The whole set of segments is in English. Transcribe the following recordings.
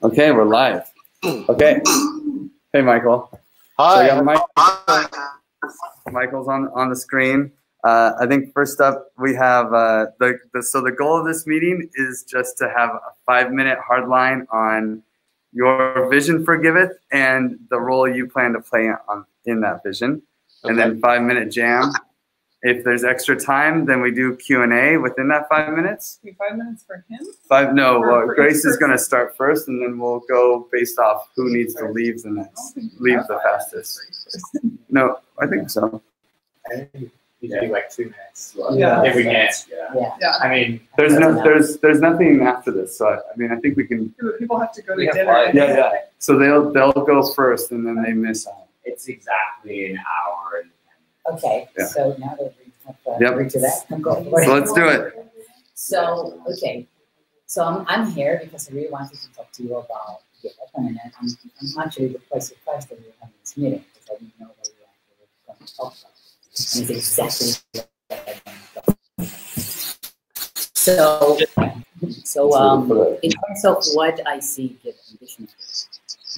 Okay, we're live. Okay. Hey, Michael. Hi. So Michael's on the screen. I think first up we have so the goal of this meeting is just to have a 5-minute hard line on your vision for Giveth and the role you plan to play in that vision, and then 5-minute jam. If there's extra time, then we do Q&A within that 5 minutes. 5 minutes for him? Grace is going to start first, and then we'll go based off who needs to leave the next, leave the fastest. No, I think so. I think we do like 2 minutes. Yeah. If we can. Yeah. I mean, there's nothing after this, so I mean I think we can. People have to go to dinner. Yeah. So they'll go first, and then they miss out. it's exactly an hour. Okay, Yeah. so now that we have Yep. agreed to that, I'm going. So let's do it. So, okay, so I'm here because I really wanted to talk to you about Giveth, and I'm actually quite surprised that we're having this meeting because I didn't know what we were going to talk about. And it's exactly what I want to talk about. So in terms of what I see Giveth,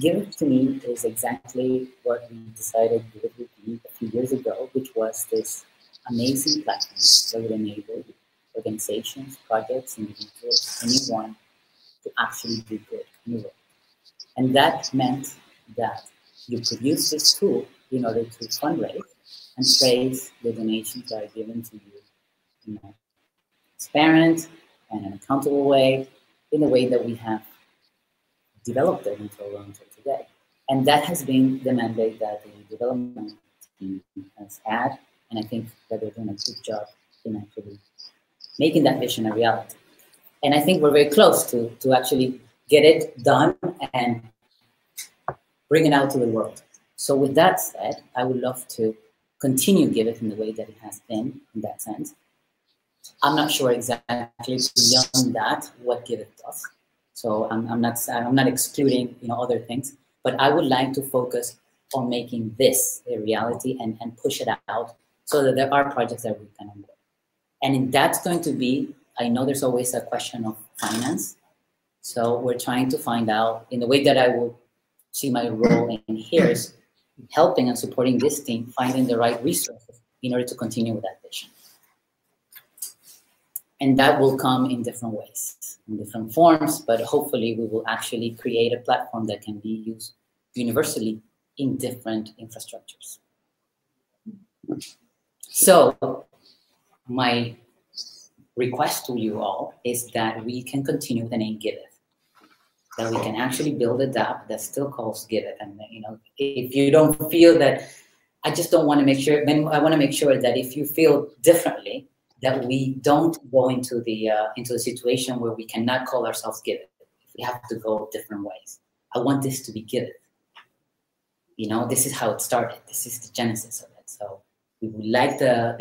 Giveth to me is exactly what we decided Giveth would be a few years ago, which was this amazing platform that would enable organizations, projects, individuals, anyone to actually do good in the world. And that meant that you could use this tool in order to fundraise and trace the donations that are given to you in a transparent and an accountable way, in the way that we have developed it until today. And that has been the mandate that the development team has had, and I think that they're doing a good job in actually making that vision a reality. And I think we're very close to actually get it done and bring it out to the world. So with that said, I would love to continue Giveth in the way that it has been in that sense. I'm not sure exactly beyond that what Giveth does. So I'm not excluding other things, but I would like to focus on making this a reality and push it out so that there are projects that we can onboard. And that's going to be, I know there's always a question of finance. So we're trying to find out, in the way that I will see my role in here is helping and supporting this team, finding the right resources in order to continue with that vision. And that will come in different ways, in different forms, but hopefully we will actually create a platform that can be used universally in different infrastructures. So my request to you all is that we can continue with the name Giveth, that we can actually build a DApp that still calls Giveth. And if you don't feel that, I just don't want to make sure, I want to make sure that if you feel differently, that we don't go into the situation where we cannot call ourselves Giveth. We have to go different ways. I want this to be Giveth. This is how it started. This is the genesis of it. So we would like the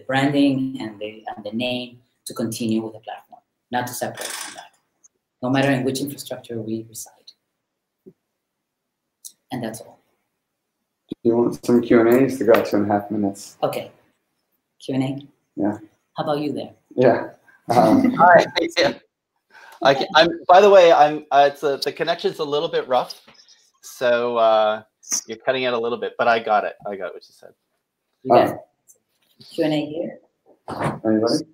branding and the name to continue with the platform, not to separate from that, no matter in which infrastructure we reside. And that's all. Do you want some Q&A? You still got 2.5 minutes. Okay. Q&A? Yeah. How about you there? Yeah. Hi. Yeah. By the way, the connection's a little bit rough, so you're cutting out a little bit, but I got it. I got what you said. You got Q&A here. Anybody?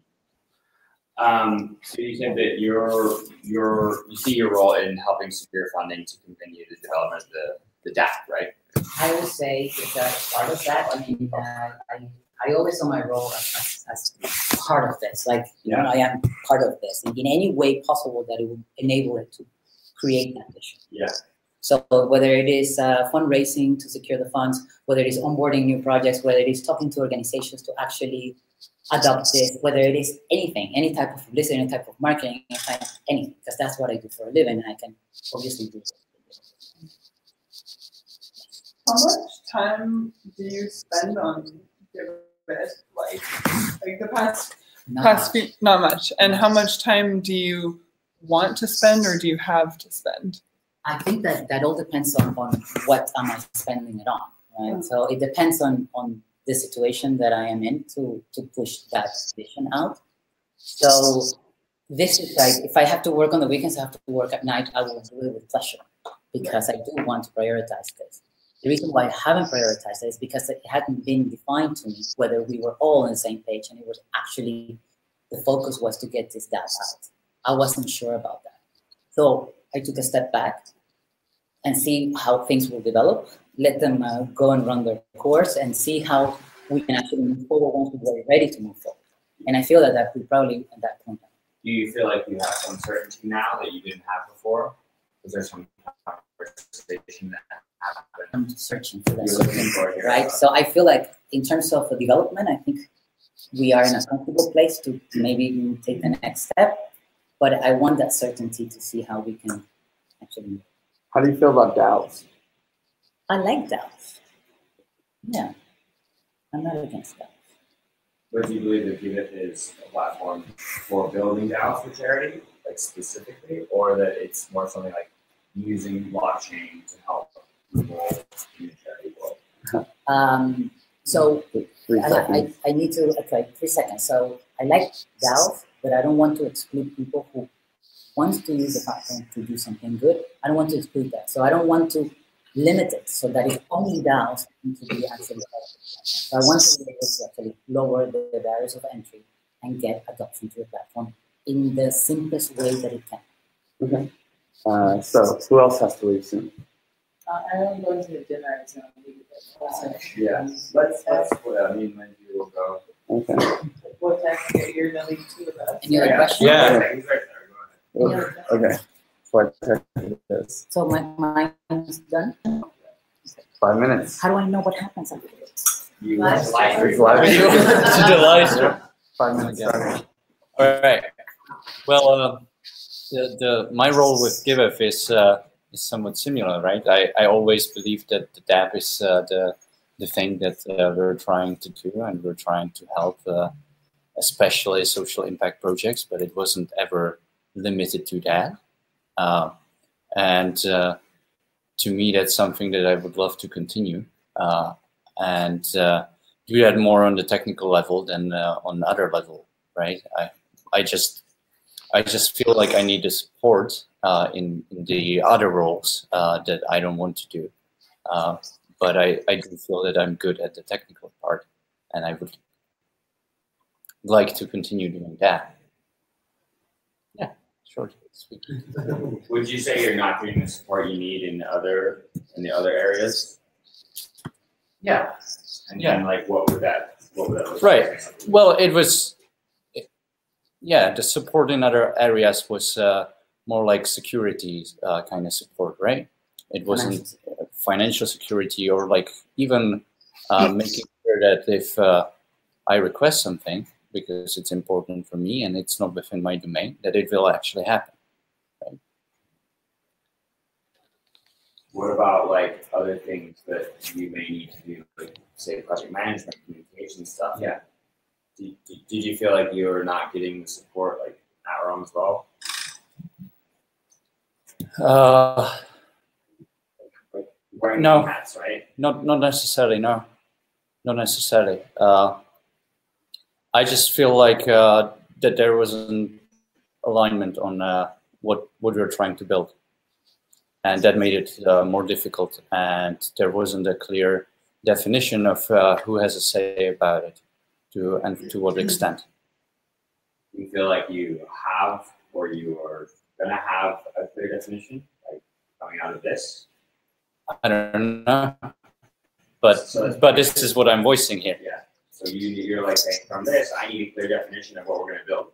So you said that you see your role in helping secure funding to continue the development of the DApp, right? I would say that part of that. I mean, I always saw my role as part of this. Like, I am part of this in any way possible that it would enable it to create that vision. Yeah. So whether it is fundraising to secure the funds, whether it is onboarding new projects, whether it is talking to organizations to actually adopt this, whether it is anything, any type of publicity, any type of marketing, anything, because that's what I do for a living, and I can obviously do it. How much time do you spend on Giveth? Like the past few, not much. And how much time do you want to spend, or do you have to spend? I think that all depends on what am I spending it on, right? So it depends on the situation that I am in to push that vision out. So this is like, if I have to work on the weekends, I have to work at night, I will do it with pleasure because I do want to prioritize this. The reason why I haven't prioritized it is because it hadn't been defined to me whether we were all on the same page, and it was actually, the focus was to get this data out. I wasn't sure about that. So I took a step back and see how things will develop, let them go and run their course and see how we can actually move forward once we're ready to move forward. And I feel that we're probably at that point. Do you feel like you have some certainty now that you didn't have before? Is there some conversation that happened? I'm searching for that certainty, right? So I feel like in terms of the development, I think we are in a comfortable place to maybe take the next step, but I want that certainty to see how we can actually. How do you feel about DAOs? I like DAOs. Yeah, I'm not against DAOs. But do you believe that Giveth is a platform for building DAOs for charity, like specifically, or that it's more something like using blockchain to help people in the charity world? So I need to, okay, 3 seconds. So I like DAOs, but I don't want to exclude people who want to use the platform to do something good. I don't want to exclude that. So I don't want to limit it so that it's only DAOs need to be actually. So I want to be able to actually lower the barriers of entry and get adoption to the platform in the simplest way that it can. Okay. So who else has to leave soon? I'm going to the dinner. So Yeah. Let's I mean, when you will go. Okay. what time you're going to leave two of us? Any other questions? Yeah. He's right there. Go ahead. Okay. So I check this. So my is done. 5 minutes. How do I know what happens after this? You Live stream. It's live. To the live stream. 5 minutes. Starting. All right. Well, my role with Giveth is somewhat similar, right? I always believe that the DApp is the thing that we're trying to do, and we're trying to help, especially social impact projects, but it wasn't ever limited to that. And to me, that's something that I would love to continue and do that more on the technical level than on other level, right? I just feel like I need the support in the other roles that I don't want to do. But I do feel that I'm good at the technical part, and I would like to continue doing that. Yeah, short, sweet. Would you say you're not getting the support you need in the other areas? Yeah. And Yeah. then, like, what would that look Right. like? Well, it was, yeah, the support in other areas was more like security kind of support, right? It wasn't financial security or like even making sure that if I request something, because it's important for me and it's not within my domain, that it will actually happen. Right? What about like other things that you may need to do, like say project management, communication stuff? Yeah. Did you feel like you were not getting the support like at Rome as well? Wearing No. hats, right? Not necessarily, no. Not necessarily. I just feel like that there was an alignment on what we're trying to build. And that made it more difficult. And there wasn't a clear definition of who has a say about it and to what extent. Do you feel like you have or you are going to have a clear definition, like coming out of this? I don't know. But this is what I'm voicing here. Yeah. So you're like saying, from this, I need a clear definition of what we're going to build.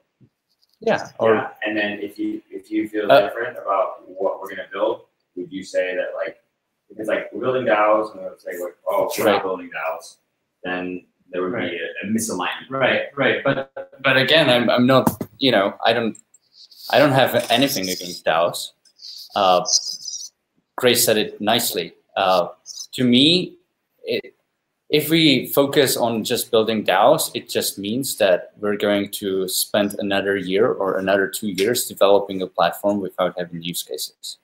Yeah. Or Yeah. And then if you feel different about what we're going to build, would you say that like, if it's like we're building DAOs and we'll say like, oh, we're not building DAOs, then there would be a misalignment. Right. But again, I'm not, you know, I don't have anything against DAOs. Grace said it nicely. To me, if we focus on just building DAOs, it just means that we're going to spend another year or another 2 years developing a platform without having use cases,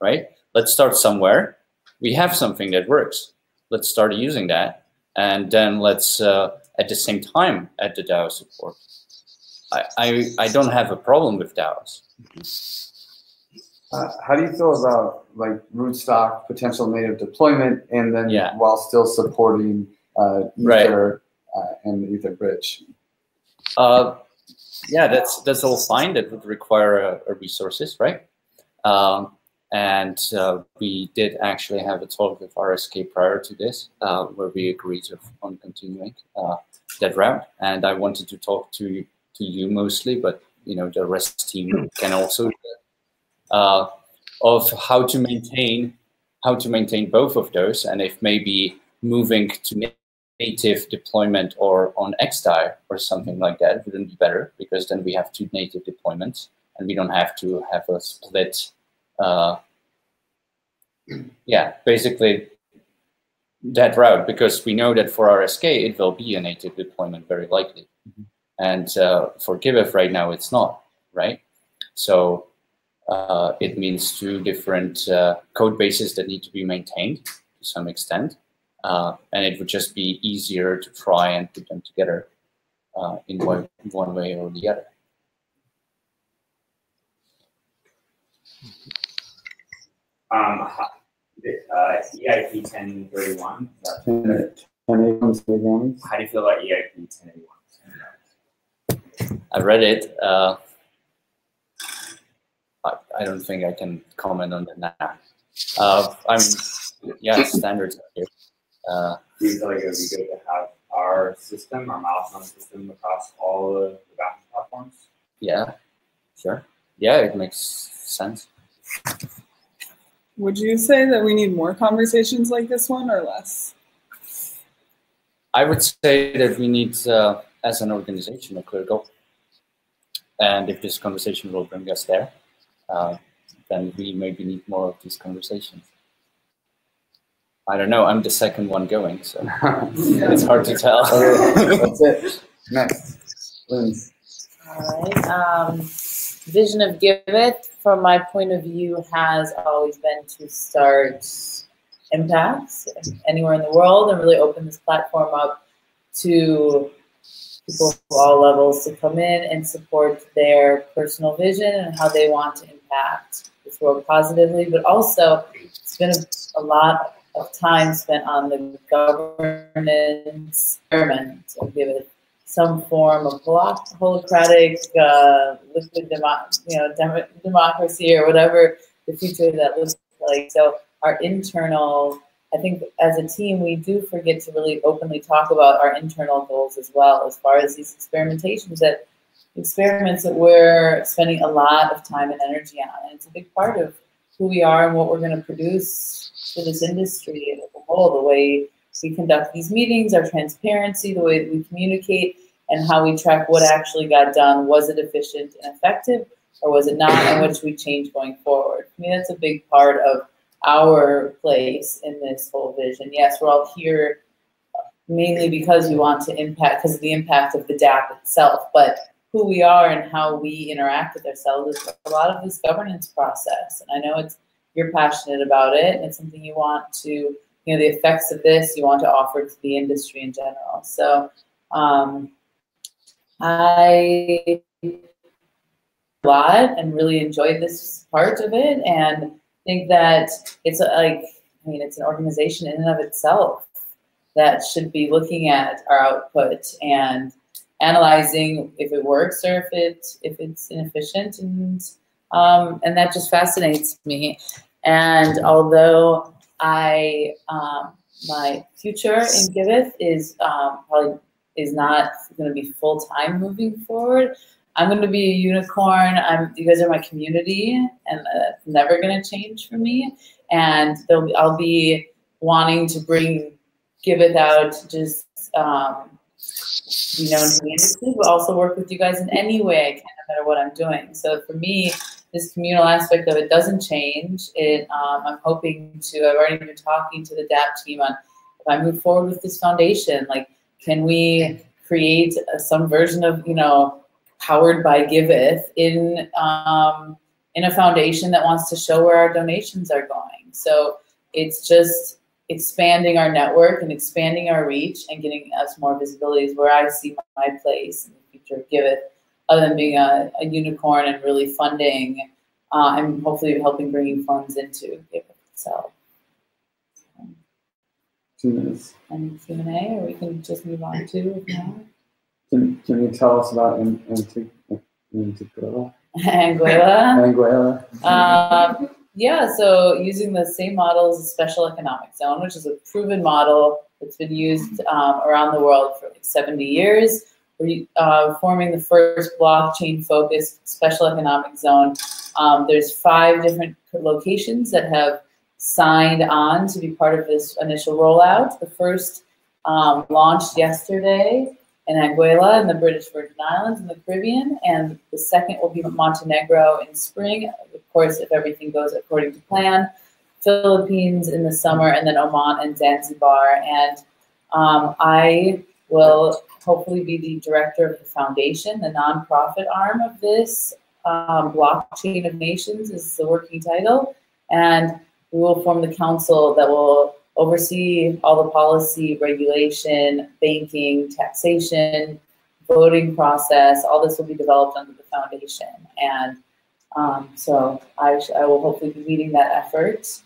right? Let's start somewhere. We have something that works. Let's start using that. And then let's, at the same time, add the DAO support. I don't have a problem with DAOs. How do you feel about like rootstock, potential native deployment, and then while still supporting Ether and the Ether bridge? Yeah, that's all fine. That would require resources, right? And we did actually have a talk with RSK prior to this, where we agreed on continuing that route. And I wanted to talk to you mostly, but you know the rest team can also of how to maintain both of those, and if maybe moving to native deployment or on XDAI or something like that wouldn't be better, because then we have 2 native deployments and we don't have to have a split. Yeah, basically that route, because we know that for RSK it will be a native deployment very likely, and for Giveth right now it's not, right? So it means 2 different code bases that need to be maintained to some extent, and it would just be easier to try and put them together in one way or the other. EIP 1031. How do you feel about EIP 1081? I read it. I don't think I can comment on that now. I mean, yeah, standards are here. Do you feel like it would be good to have our system, our milestone system, across all the backend platforms? Yeah, sure. Yeah, it makes sense. Would you say that we need more conversations like this one or less? I would say that we need, as an organization, a clear goal. And if this conversation will bring us there, then we maybe need more of these conversations. I don't know. I'm the second one going, so it's hard to tell. Okay, that's it. Next, Liz. All right. Vision of Giveth, from my point of view, has always been to start impacts anywhere in the world and really open this platform up to people of all levels to come in and support their personal vision and how they want to impact this world positively. But also, it's been a lot of time spent on the governance experiment of Giveth, some form of holocratic, liquid democracy, or whatever the future of that looks like. So our internal, I think as a team, we do forget to really openly talk about our internal goals as well, as far as these experiments that we're spending a lot of time and energy on. And it's a big part of who we are and what we're going to produce to this industry as a whole, the way we conduct these meetings, our transparency, the way that we communicate, and how we track what actually got done. Was it efficient and effective, or was it not, and what should we change going forward? I mean, that's a big part of our place in this whole vision. Yes, we're all here mainly because we want to impact, because of the impact of the DApp itself, but who we are and how we interact with ourselves is a lot of this governance process. And I know you're passionate about it, and it's something you want to, the effects of this you want to offer to the industry in general. So I a lot and really enjoyed this part of it, and think that it's it's an organization in and of itself that should be looking at our output and analyzing if it works or if it's inefficient, and that just fascinates me. And although my future in Giveth is probably not going to be full-time moving forward, I'm going to be a unicorn. You guys are my community, and that's never going to change for me. And I'll be wanting to bring Giveth out, just be known to the industry, but also work with you guys in any way I can, no matter what I'm doing. So for me, this communal aspect of it doesn't change. I'm hoping to. I've already been talking to the DApp team on if I move forward with this foundation, like, can we create some version of powered by Giveth in a foundation that wants to show where our donations are going. So it's just expanding our network and expanding our reach and getting us more visibility is where I see my place in the future of Giveth. other than being a unicorn and really funding, and hopefully helping bringing funds into Giveth itself. 2 minutes. Any Q&A, or we can just move on to if not. Can you tell us about Anguilla? Anguilla. Yeah, so using the same model as the special economic zone, which is a proven model that's been used around the world for like 70 years. We're forming the first blockchain-focused special economic zone. There's 5 different locations that have signed on to be part of this initial rollout. The first launched yesterday in Anguilla in the British Virgin Islands in the Caribbean, and the second will be Montenegro in spring, of course, if everything goes according to plan. Philippines in the summer, and then Oman and Zanzibar. And I will hopefully be the director of the foundation, the nonprofit arm of this. Blockchain of Nations is the working title. And we will form the council that will oversee all the policy, regulation, banking, taxation, voting process. All this will be developed under the foundation. And so I will hopefully be leading that effort.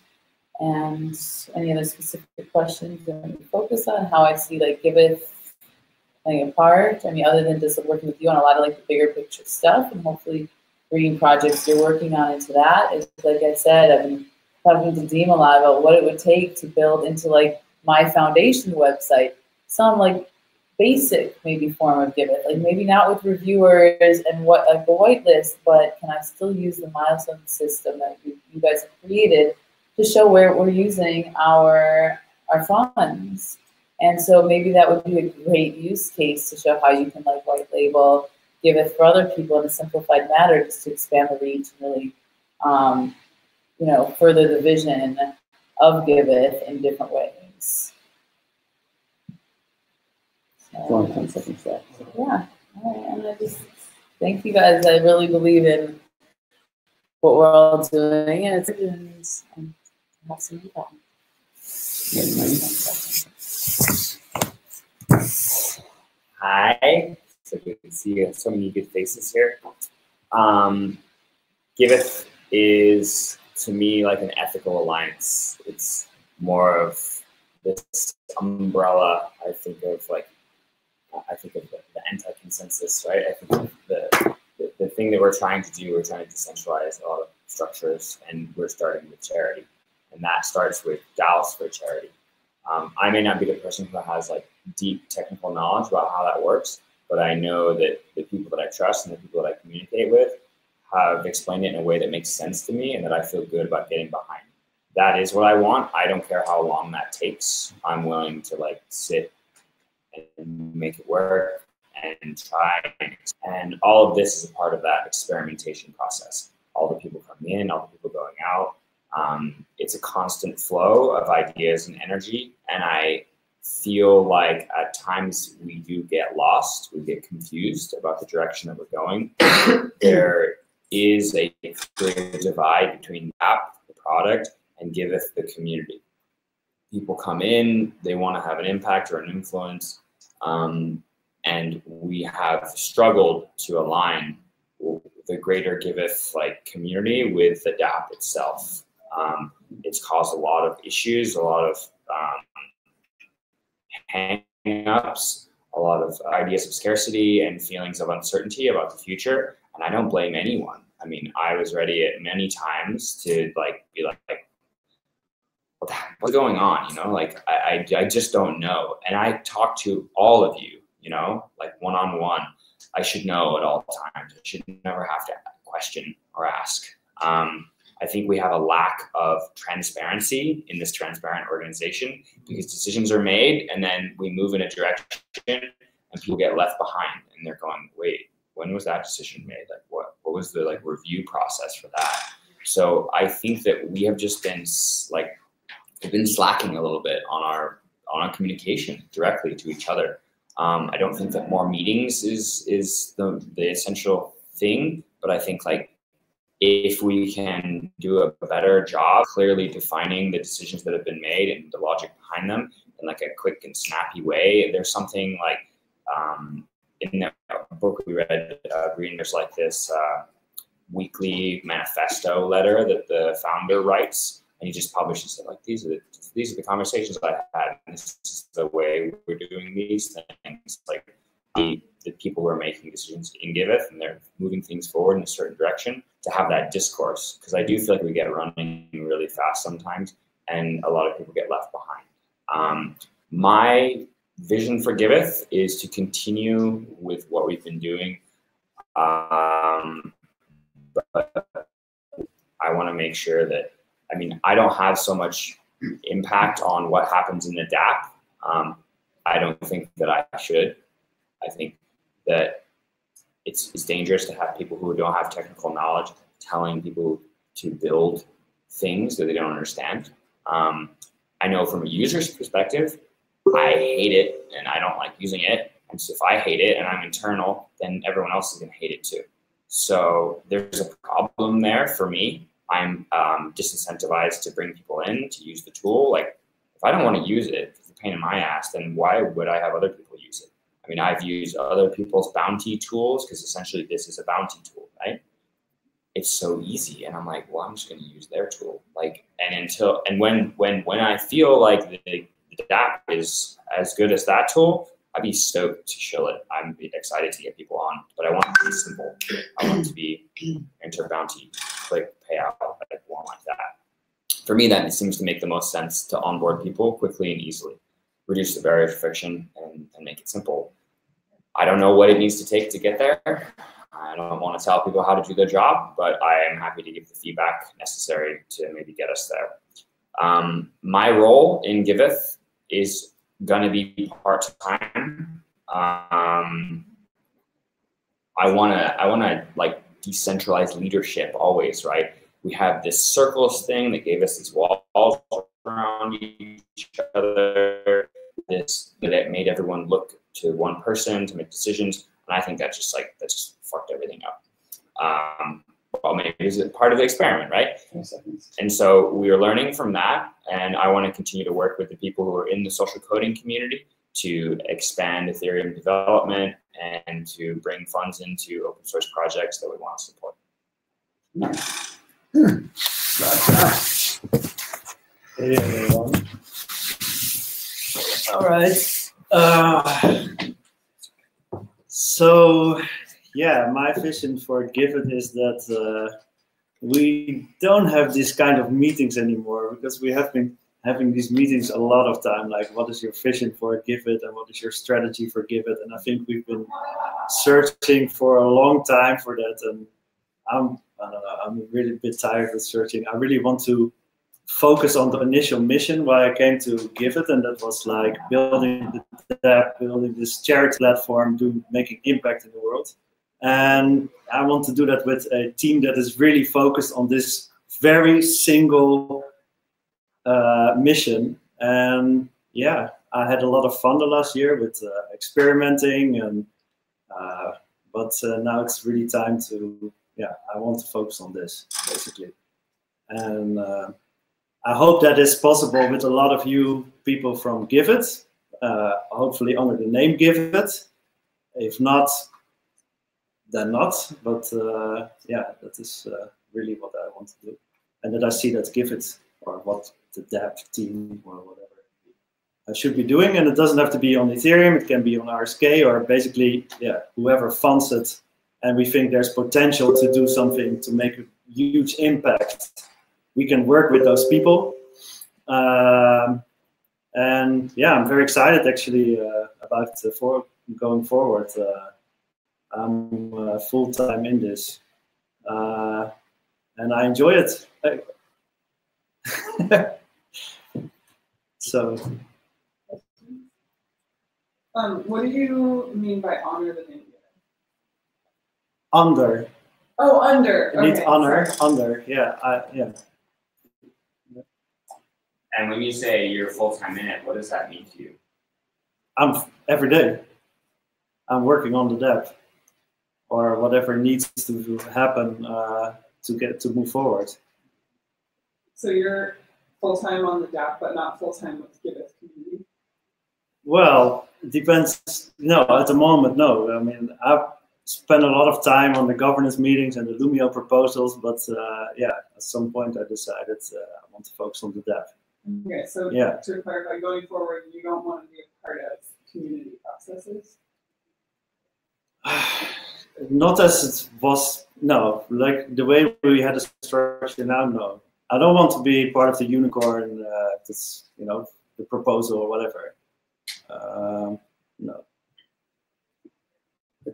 And any other specific questions you want me to focus on? How I see like Giveth playing a part? I mean, other than just working with you on a lot of like the bigger picture stuff, and hopefully bringing projects you're working on into that. Is like I said, I've been talking to Deem a lot about what it would take to build into like my foundation website some like basic maybe form of Giveth, like maybe not with reviewers and what like a whitelist, but can I still use the milestone system that you guys have created to show where we're using our funds? And so maybe that would be a great use case to show how you can like white label Giveth for other people in a simplified manner, just to expand the reach and really you know, further the vision of Giveth in different ways. So, 10 seconds left. Yeah, all right. And I just thank you guys. I really believe in what we're all doing, and it's have some people. Hi. So you can see so many good faces here. Giveth is, to me, like an ethical alliance. It's more of this umbrella. I think of the anti-consensus, right? I think of the thing that we're trying to do, we're trying to decentralize a lot of structures, and we're starting with charity. And that starts with DAOs for charity. I may not be the person who has like deep technical knowledge about how that works, but I know that the people that I trust and the people that I communicate with have explained it in a way that makes sense to me and that I feel good about getting behind. That is what I want. I don't care how long that takes. I'm willing to like sit and make it work and try. And all of this is a part of that experimentation process. All the people coming in, all the people going out. It's a constant flow of ideas and energy. And I feel like at times we do get lost. We get confused about the direction that we're going. There is a clear divide between the app, the product, and Giveth, the community. People come in, they want to have an impact or an influence, and we have struggled to align the greater Giveth like community with the DApp itself. It's caused a lot of issues, a lot of hang-ups, a lot of ideas of scarcity and feelings of uncertainty about the future. And I don't blame anyone. I mean, I was ready at many times to like be like, what's going on? You know, like I just don't know. And I talk to all of you, you know, like one-on-one. I should know at all times. I should never have to question or ask. I think we have a lack of transparency in this transparent organization because decisions are made and then we move in a direction and people get left behind and they're going, wait, when was that decision made? Like what was the like review process for that? So I think that we have just been like, we've been slacking a little bit on our communication directly to each other. I don't think that more meetings is the essential thing, but I think like if we can do a better job clearly defining the decisions that have been made and the logic behind them in like a quick and snappy way, there's something like in the book we read, Green, there's like this weekly manifesto letter that the founder writes, and he just publishes it like, these are the conversations I had, and this is the way we're doing these things. Like the people who are making decisions in Giveth, and they're moving things forward in a certain direction, to have that discourse, because I do feel like we get running really fast sometimes, and a lot of people get left behind. My vision for Giveth is to continue with what we've been doing. But I want to make sure that, I mean, I don't have so much impact on what happens in the DApp. I don't think that I should. I think that it's dangerous to have people who don't have technical knowledge telling people to build things that they don't understand. I know from a user's perspective, I hate it and I don't like using it. And so if I hate it and I'm internal, then everyone else is going to hate it too. So there's a problem there for me. I'm disincentivized to bring people in to use the tool. Like, if I don't want to use it, it's a pain in my ass, then why would I have other people use it? I mean, I've used other people's bounty tools because essentially this is a bounty tool, right? It's so easy, and I'm like, well, I'm just going to use their tool. Like, and when I feel like the DApp is as good as that tool, I'd be stoked to show it. I'm excited to get people on, but I want it to be simple. I want it to be enter bounty, click, payout, like one like that. For me, that seems to make the most sense to onboard people quickly and easily, reduce the barrier to friction, and make it simple. I don't know what it needs to take to get there. I don't want to tell people how to do their job, but I am happy to give the feedback necessary to maybe get us there. My role in Giveth is going to be part-time. I want to like decentralized leadership always, right? We have this circles thing that gave us these walls around each other, that made everyone look to one person to make decisions. And I think that just fucked everything up. Well, maybe it's part of the experiment, right? And so we are learning from that, and I want to continue to work with the people who are in the social coding community to expand Ethereum development and to bring funds into open source projects that we want to support. Hey everyone. All right. So yeah, my vision for Giveth is that we don't have this kind of meetings anymore, because we have been having these meetings a lot of time, like what is your vision for Giveth and what is your strategy for Giveth, and I think we've been searching for a long time for that, and I don't know, I'm really a bit tired of searching. I really want to focus on the initial mission why I came to Giveth, and that was like building the DApp, building this charity platform, making impact in the world. And I want to do that with a team that is really focused on this very single mission. And yeah, I had a lot of fun the last year with experimenting, and but now it's really time to, yeah, I want to focus on this basically. And I hope that is possible with a lot of you people from Giveth, hopefully under the name Giveth. If not, then not. But yeah, that is really what I want to do. And that I see that Giveth, or what the DApp team or whatever, I should be doing. And it doesn't have to be on Ethereum, it can be on RSK, or basically, yeah, whoever funds it. And we think there's potential to do something to make a huge impact. We can work with those people. And yeah, I'm very excited actually about going forward. I'm full-time in this. And I enjoy it. So. What do you mean by honor the name? Under. Oh, under. You need Okay, honor. sorry. Under. Yeah. Yeah. And when you say you're full-time in it, what does that mean to you? I'm every day. I'm working on the DApp, or whatever needs to happen to move forward. So you're full-time on the DApp, but not full-time with Giveth community? Well, it depends. No, at the moment, no. I mean, I've spent a lot of time on the governance meetings and the Lumio proposals, but yeah, at some point I decided I want to focus on the dev. Okay, so to clarify, going forward, you don't want to be a part of community processes? Not as it was, no. Like the way we had a structure now, no. I don't want to be part of the unicorn, that's, you know, the proposal or whatever. No.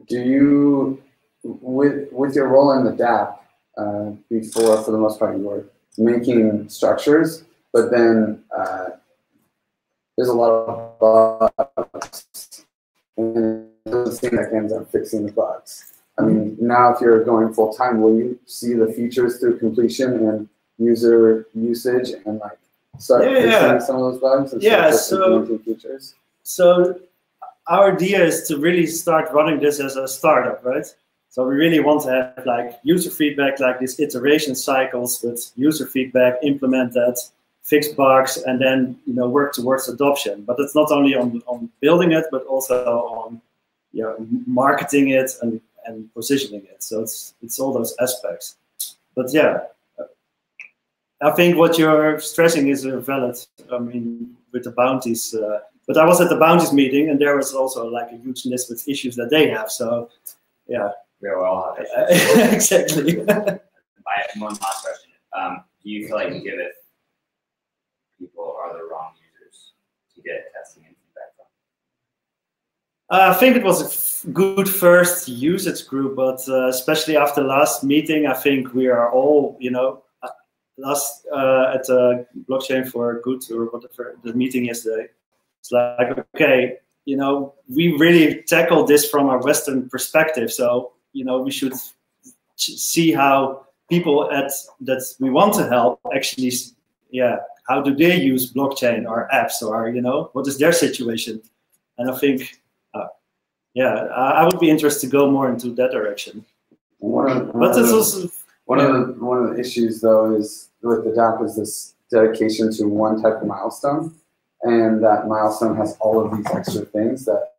Do you, with your role in the DApp, before, for the most part, you were making structures, but then there's a lot of bugs, and it doesn't seem like ends up fixing the bugs. I mean, now if you're going full time, will you see the features through completion and user usage and like start fixing some of those bugs? And features? So our idea is to really start running this as a startup, right? So we really want to have like user feedback, like these iteration cycles with user feedback, implement that, fix bugs, and then, you know, work towards adoption. But it's not only on building it, but also on, you know, marketing it and positioning it. So it's all those aspects. But yeah, I think what you're stressing is valid. I mean, with the bounties. But I was at the bounties meeting, and there was also like a huge list with issues that they have. So yeah. We all have issues. Exactly. I have one last question. Do you feel like Giveth people are the wrong users to get testing and feedback from? I think it was a good first usage group, but especially after last meeting, I think we are all, you know, last at Blockchain for Good or whatever, the meeting yesterday. It's like, okay, you know, we really tackled this from our Western perspective. So, you know, we should see how people that we want to help actually, how do they use blockchain or apps, or, you know, what is their situation? And I think, I would be interested to go more into that direction. One of the issues though is with the DApp is this dedication to one type of milestone, and that milestone has all of these extra things that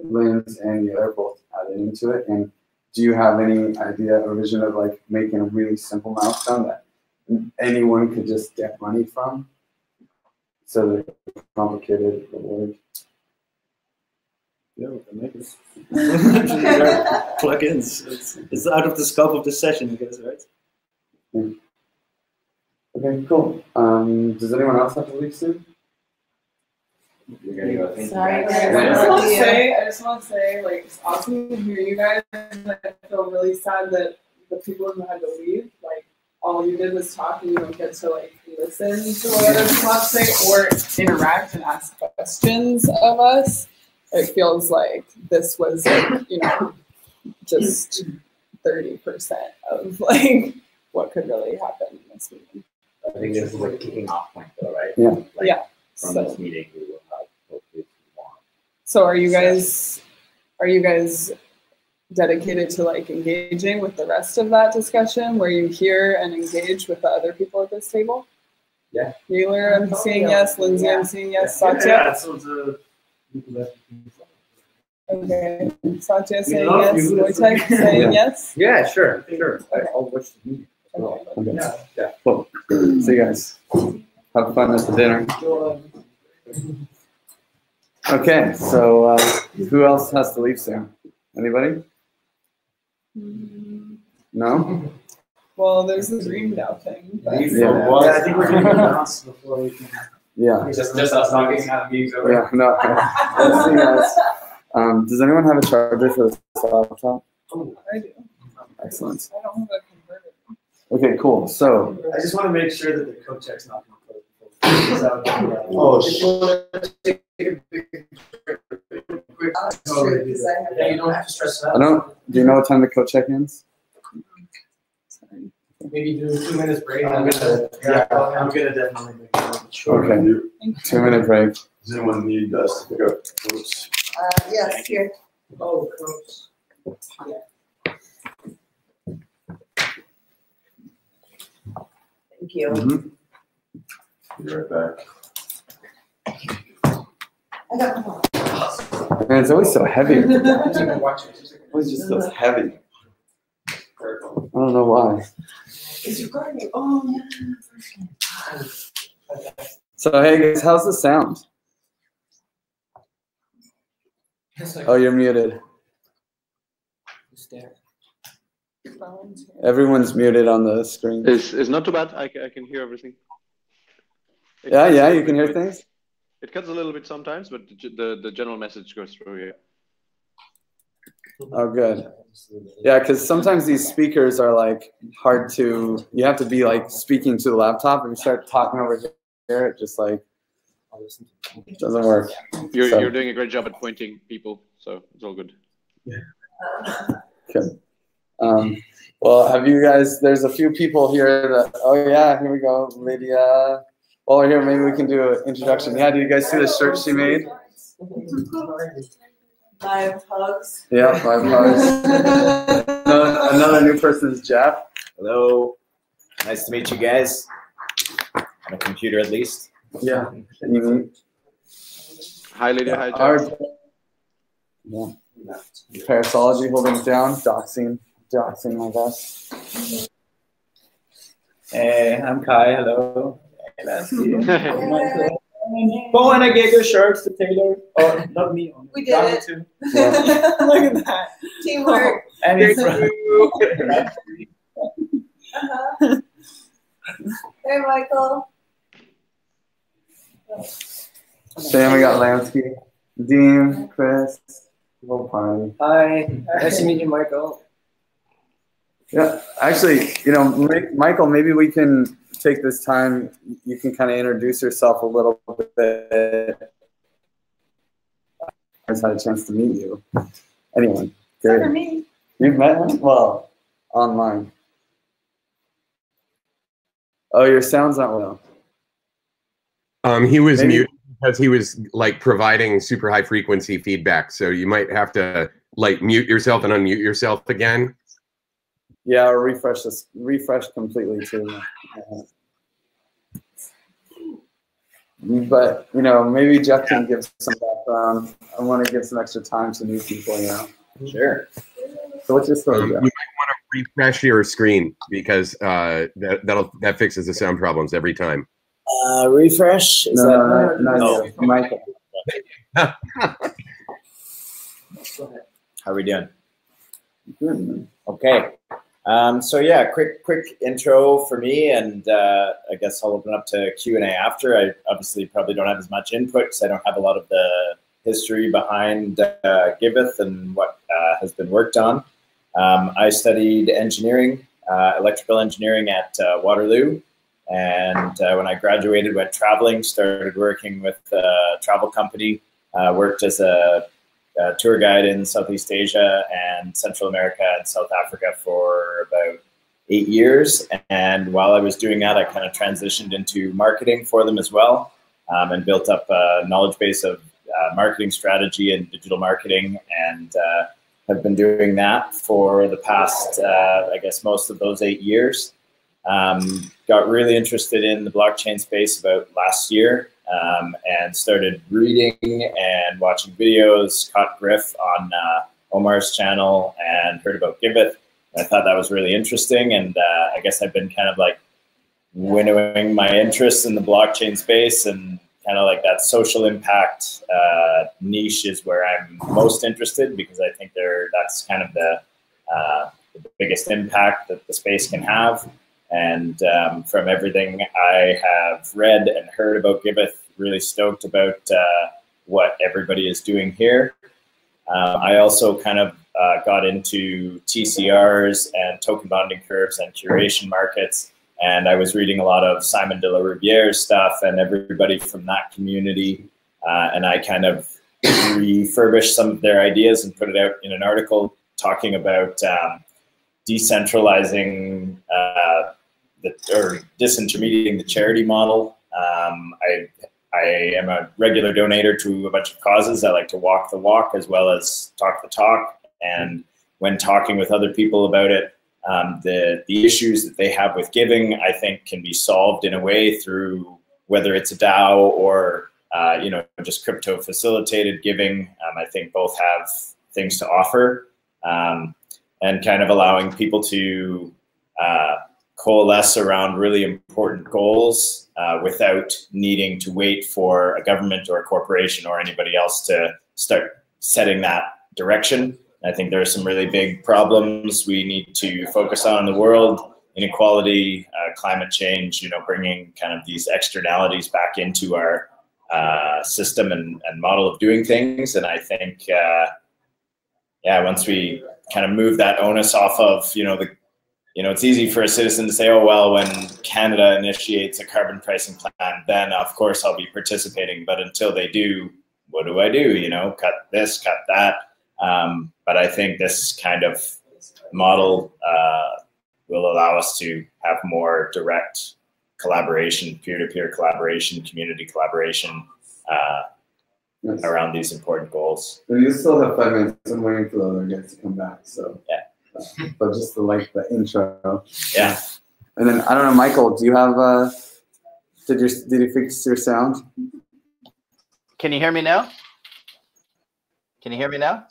Linz and the other both added into it. And do you have any idea or vision of like making a really simple milestone that anyone could just get money from? So the complicated reward. Yeah, we can make it. Plugins. It's out of the scope of the session, I guess, right? Yeah. Okay, cool. Does anyone else have to leave soon? You're gonna go. Sorry, I just want to say, like, it's awesome to hear you guys. And I feel really sad that the people who had to leave, like, all you did was talk, and you don't get to like listen to what other people have to say or interact and ask questions of us. It feels like this was like, you know, just 30% of like what could really happen in this meeting. I think this is like a kicking off point though, right? Yeah. Like, from this meeting, we will have hopefully more. So are you guys dedicated to like engaging with the rest of that discussion where you hear and engage with the other people at this table? Yeah. Wheeler, I'm seeing yes. Lindsay, I'm seeing yes. Satya? Okay. Satya saying yes. Wojtek saying yes? Yeah, sure. I'll watch the meeting. Okay. Yeah. Cool. See you guys. Have fun at the dinner. Okay, so who else has to leave soon? Anybody? No? Well, there's the green DAO thing. But Yeah. I think we're going to announce before we can. Yeah. Just us not getting out of meetings over. Yeah, no. Let's see, guys. Does anyone have a charger for this laptop? Oh, I do. Excellent. I don't have a converter. Okay, cool. So I just want to make sure that the code check's not going to close. You don't have to stress it out. Do you know what time the code check ends? Maybe do 2 minutes break. I'm gonna definitely make it. Okay. 2 minute break. Does anyone need us to pick up quotes? Yes, here. Oh, close. Thank you. Mm-hmm. Be right back. I got one. Man, it's always so heavy. It always just feels heavy. I don't know why. Is your gardening? Oh, yeah. So, hey guys, how's the sound? Oh, you're muted. Everyone's muted on the screen. It's not too bad. I can hear everything. Yeah, you can hear things? It cuts a little bit sometimes, but the general message goes through, yeah. Oh, good. Yeah, because sometimes these speakers are like hard to, you have to be like speaking to the laptop. If you start talking over here, it just like doesn't work. You're doing a great job at pointing people, so it's all good. Good. Well, have you guys, there's a few people here that, oh yeah, here we go, Lydia. While we're here, maybe we can do an introduction. Yeah, do you guys see the shirt she made? 5 hugs. Yeah, 5 hugs. Another new person is Jeff. Hello. Nice to meet you guys. On a computer, at least. Yeah. Hi, Lydia. Hi, Jeff. Yeah. Parasology holding it down. Doxing, I guess. Hey, I'm Kai. Hello. Hey, Lassie. Go and I gave your shirts to Taylor. Oh, not me. We did it. Too. Yeah. Look at that. Teamwork. And it's Hey, Michael. Sam, we got Lansky, Dean, Chris, little party. Hi. Nice to meet you, Michael. Yeah, actually, you know, Michael, maybe we can take this time. You can kind of introduce yourself a little bit. I just had a chance to meet you. Anyone? Good. For me. You've met him? Well, online. Oh, your sound's not well. He was Maybe. muted because he was like providing super high frequency feedback. So you might have to like mute yourself and unmute yourself again. Yeah, or refresh completely too. But you know, maybe Jeff can give some background. I want to give some extra time to new people. You know. Sure. So what's your story? You might want to refresh your screen because that fixes the sound problems every time. Refresh? Is No, Michael. How are we doing? Good. Okay. So yeah, quick intro for me, and I guess I'll open up to Q&A after. I obviously probably don't have as much input because I don't have a lot of the history behind Giveth and what has been worked on. I studied engineering, electrical engineering at Waterloo, and when I graduated, went traveling, started working with a travel company, worked as a tour guide in Southeast Asia and Central America and South Africa for about 8 years. And while I was doing that, I kind of transitioned into marketing for them as well, and built up a knowledge base of marketing strategy and digital marketing, and have been doing that for the past, I guess, most of those 8 years. Got really interested in the blockchain space about last year, and started reading and watching videos, caught Griff on Omar's channel and heard about Giveth. I thought that was really interesting, and I guess I've been kind of like winnowing my interest in the blockchain space, and kind of like that social impact niche is where I'm most interested, because I think that's kind of the biggest impact that the space can have. And from everything I have read and heard about Giveth, really stoked about what everybody is doing here. I also kind of got into TCRs and token bonding curves and curation markets. And I was reading a lot of Simon de la Ribiere's stuff and everybody from that community. And I kind of refurbished some of their ideas and put it out in an article talking about decentralizing or disintermediating the charity model. I am a regular donator to a bunch of causes. I like to walk the walk as well as talk the talk. And when talking with other people about it, the issues that they have with giving, I think, can be solved in a way through whether it's a DAO or just crypto facilitated giving. I think both have things to offer, and kind of allowing people to coalesce around really important goals without needing to wait for a government or a corporation or anybody else to start setting that direction. I think there are some really big problems we need to focus on in the world: inequality, climate change, bringing kind of these externalities back into our system and model of doing things. And I think, once we kind of move that onus off of, it's easy for a citizen to say, oh, well, when Canada initiates a carbon pricing plan, then of course I'll be participating. But until they do, what do I do? Cut this, cut that. But I think this kind of model will allow us to have more direct collaboration, peer-to-peer collaboration, community collaboration around these important goals. And you still have 5 minutes. I'm waiting for the other guys to come back. So yeah. But just the intro. Yeah. And then I don't know, Michael, do you have did you fix your sound? Can you hear me now? Can you hear me now?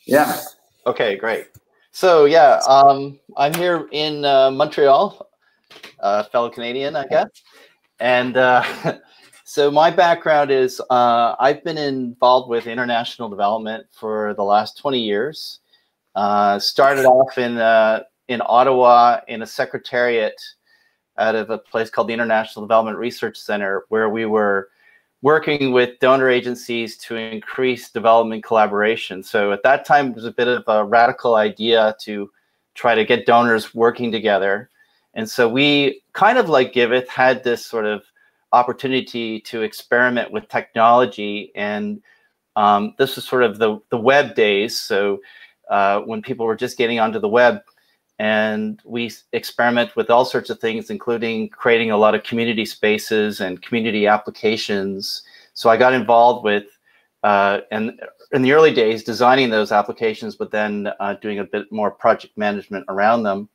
Yeah. Okay, great. So yeah, I'm here in Montreal, fellow Canadian, I guess. And so my background is I've been involved with international development for the last 20 years. Started off in Ottawa in a secretariat out of a place called the International Development Research Center, where we were working with donor agencies to increase development collaboration. So at that time, it was a bit of a radical idea to try to get donors working together. And so we, kind of like Giveth, had this sort of opportunity to experiment with technology. And this was sort of the web days. So when people were just getting onto the web, and we experiment with all sorts of things, including creating a lot of community spaces and community applications. So I got involved with, and in the early days, designing those applications, but then doing a bit more project management around them.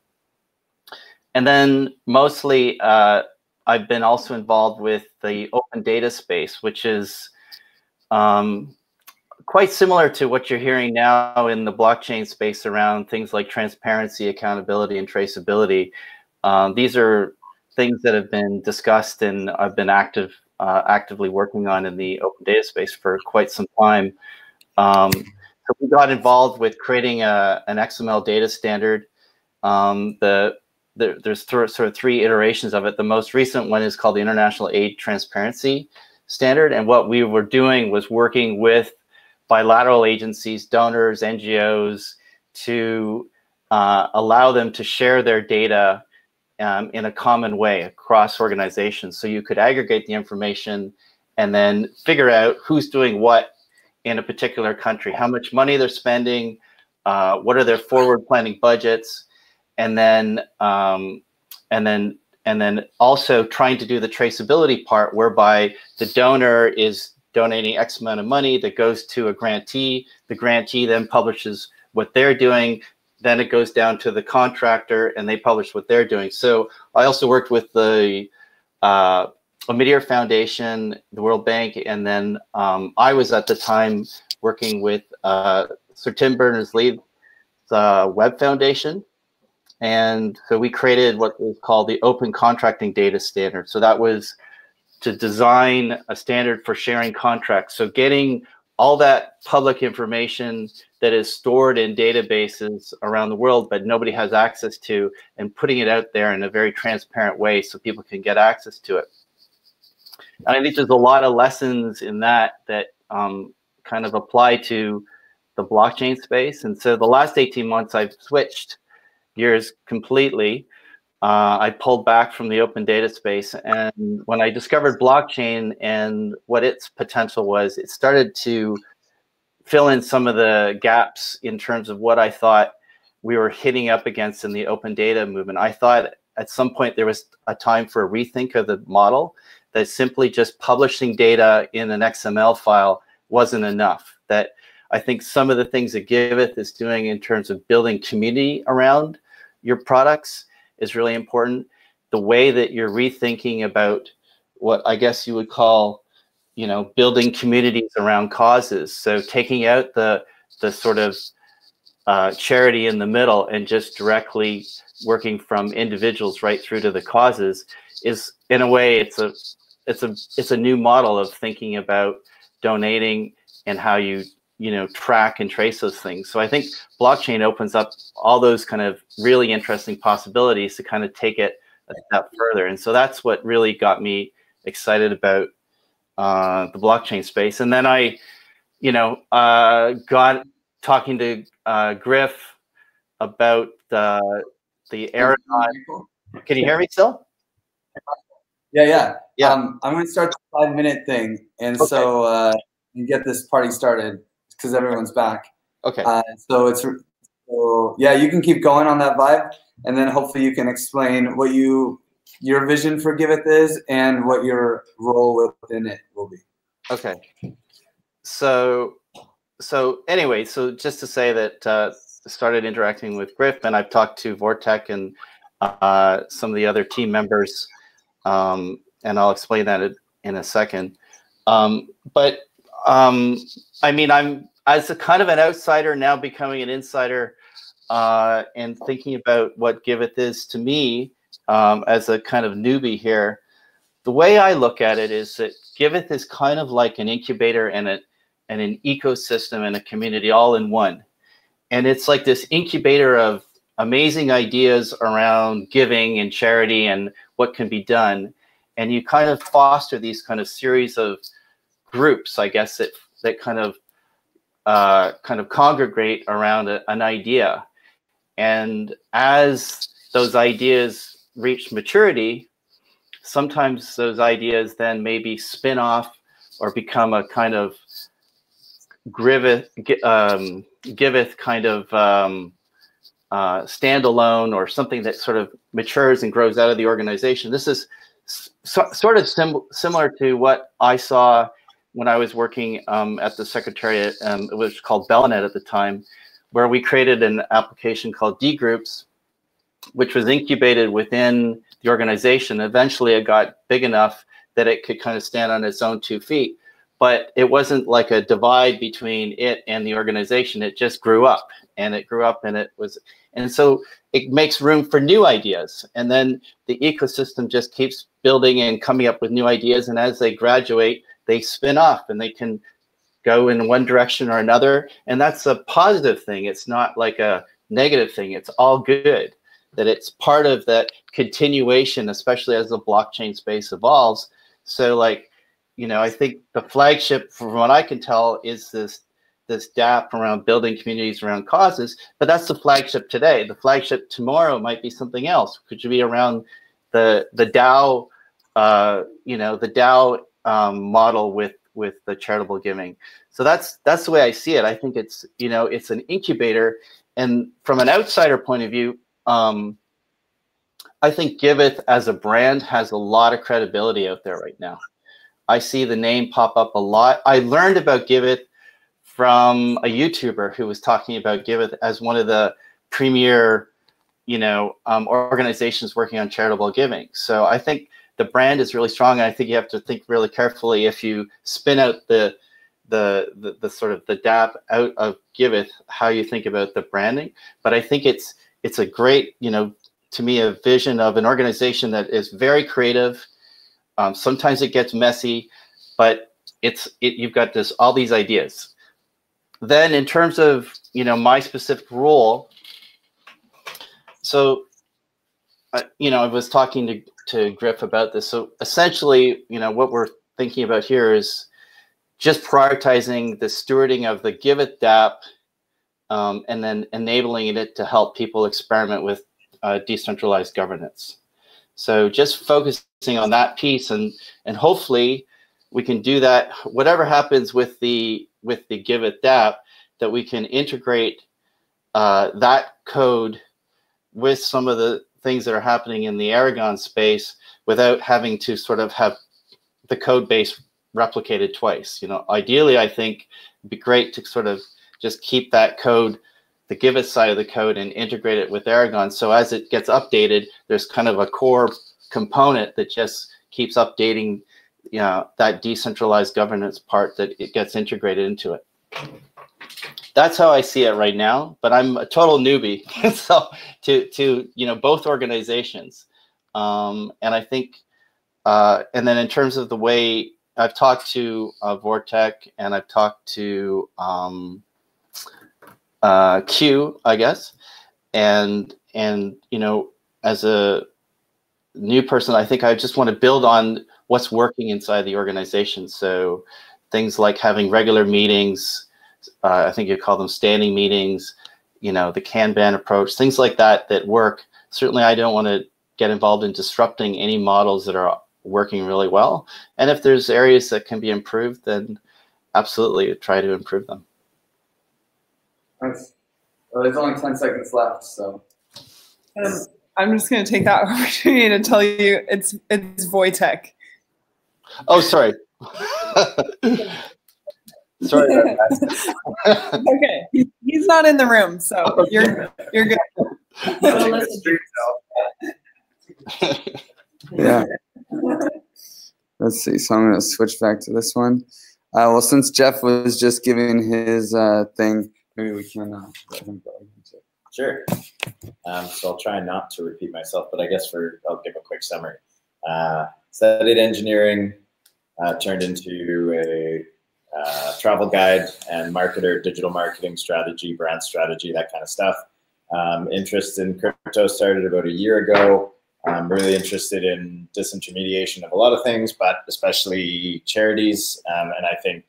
And then mostly, I've been also involved with the open data space, which is quite similar to what you're hearing now in the blockchain space around things like transparency, accountability, and traceability. These are things that have been discussed and I've been actively working on in the open data space for quite some time. So we got involved with creating an XML data standard. There's sort of 3 iterations of it. The most recent one is called the International Aid Transparency Standard. And what we were doing was working with bilateral agencies, donors, NGOs, to allow them to share their data in a common way across organizations. So you could aggregate the information and then figure out who's doing what in a particular country, how much money they're spending, what are their forward planning budgets, and then also trying to do the traceability part, whereby the donor is donating X amount of money that goes to a grantee. The grantee then publishes what they're doing. Then it goes down to the contractor and they publish what they're doing. So I also worked with the Omidyar Foundation, the World Bank, and then I was at the time working with Sir Tim Berners-Lee's Web Foundation. And so we created what was called the Open Contracting Data Standard. So that was to design a standard for sharing contracts. So getting all that public information that is stored in databases around the world, but nobody has access to, and putting it out there in a very transparent way so people can get access to it. And I think there's a lot of lessons in that kind of apply to the blockchain space. And so the last 18 months, I've switched gears completely. I pulled back from the open data space, and when I discovered blockchain and what its potential was, it started to fill in some of the gaps in terms of what I thought we were hitting up against in the open data movement. I thought at some point there was a time for a rethink of the model, that simply just publishing data in an XML file wasn't enough. That I think some of the things that Giveth is doing in terms of building community around your products is really important. The way that you're rethinking about what I guess you would call, building communities around causes. So taking out the sort of charity in the middle and just directly working from individuals right through to the causes is, in a way, it's a new model of thinking about donating and how you track and trace those things. So I think blockchain opens up all those kind of really interesting possibilities to kind of take it a step further. And so that's what really got me excited about the blockchain space. And then I, got talking to Griff about the Aragon. Can you hear me still? Yeah. I'm going to start the 5-minute thing, and okay. So you get this party started because everyone's back. Okay. So yeah, you can keep going on that vibe, and then hopefully you can explain what your vision for Giveth is and what your role within it will be. Okay. So anyway, so just to say that started interacting with Griff, and I've talked to Vortec and some of the other team members, and I'll explain that in a second. I mean, I'm as a kind of an outsider now becoming an insider, and thinking about what Giveth is to me as a kind of newbie here. The way I look at it is that Giveth is kind of like an incubator and an ecosystem and a community all in one. And it's like this incubator of amazing ideas around giving and charity and what can be done. And you kind of foster these kind of series of groups, I guess, that kind of congregate around an idea. And as those ideas reach maturity, sometimes those ideas then maybe spin off or become a kind of Giveth kind of standalone, or something that sort of matures and grows out of the organization. This is sort of similar to what I saw when I was working at the Secretariat. It was called Bellanet at the time, where we created an application called D Groups, which was incubated within the organization. Eventually, it got big enough that it could kind of stand on its own 2 feet. But it wasn't like a divide between it and the organization. It just grew up, and it grew up, and so it makes room for new ideas. And then the ecosystem just keeps building and coming up with new ideas. And as they graduate, they spin off, and they can go in one direction or another. And that's a positive thing. It's not like a negative thing. It's all good, that it's part of that continuation, especially as the blockchain space evolves. So like, I think the flagship, from what I can tell, is this DApp around building communities around causes. But that's the flagship today. The flagship tomorrow might be something else. Could be around the DAO, the DAO model with the charitable giving. So that's the way I see it. I think it's it's an incubator, and from an outsider point of view, I think Giveth as a brand has a lot of credibility out there right now. I see the name pop up a lot. I learned about Giveth from a YouTuber who was talking about Giveth as one of the premier, organizations working on charitable giving. So I think the brand is really strong, and I think you have to think really carefully if you spin out the sort of the DApp out of Giveth, how you think about the branding. But I think it's a great, to me, a vision of an organization that is very creative. Sometimes it gets messy, but you've got all these ideas. Then in terms of my specific role, so I was talking to Griff about this. So essentially, what we're thinking about here is just prioritizing the stewarding of the Giveth DApp, and then enabling it to help people experiment with decentralized governance. So just focusing on that piece, and hopefully we can do that. Whatever happens with the Giveth DApp, that we can integrate that code with some of the things that are happening in the Aragon space without having to sort of have the code base replicated twice. Ideally, I think it'd be great to sort of just keep that code, the Giveth side of the code, and integrate it with Aragon. So as it gets updated, there's kind of a core component that just keeps updating, that decentralized governance part, that it gets integrated into it. That's how I see it right now, but I'm a total newbie so to both organizations. And I think, and then in terms of the way I've talked to Vortec, and I've talked to Q, I guess, and as a new person, I think I just want to build on what's working inside the organization. So things like having regular meetings, I think you call them standing meetings, the Kanban approach, things like that work. Certainly I don't want to get involved in disrupting any models that are working really well. And if there's areas that can be improved, then absolutely try to improve them. Nice. Well, there's only 10 seconds left, so. I'm just going to take that opportunity to tell you it's Wojtek. Oh, sorry. Sorry about that. Okay, he's not in the room, so you're good. Yeah. Let's see. So I'm going to switch back to this one. Well, since Jeff was just giving his thing, maybe we can let him go. Sure. So I'll try not to repeat myself, but I guess I'll give a quick summary. Studied engineering, turned into a travel guide and marketer, digital marketing strategy, brand strategy, that kind of stuff. Interest in crypto started about a year ago. I'm really interested in disintermediation of a lot of things, but especially charities. And I think,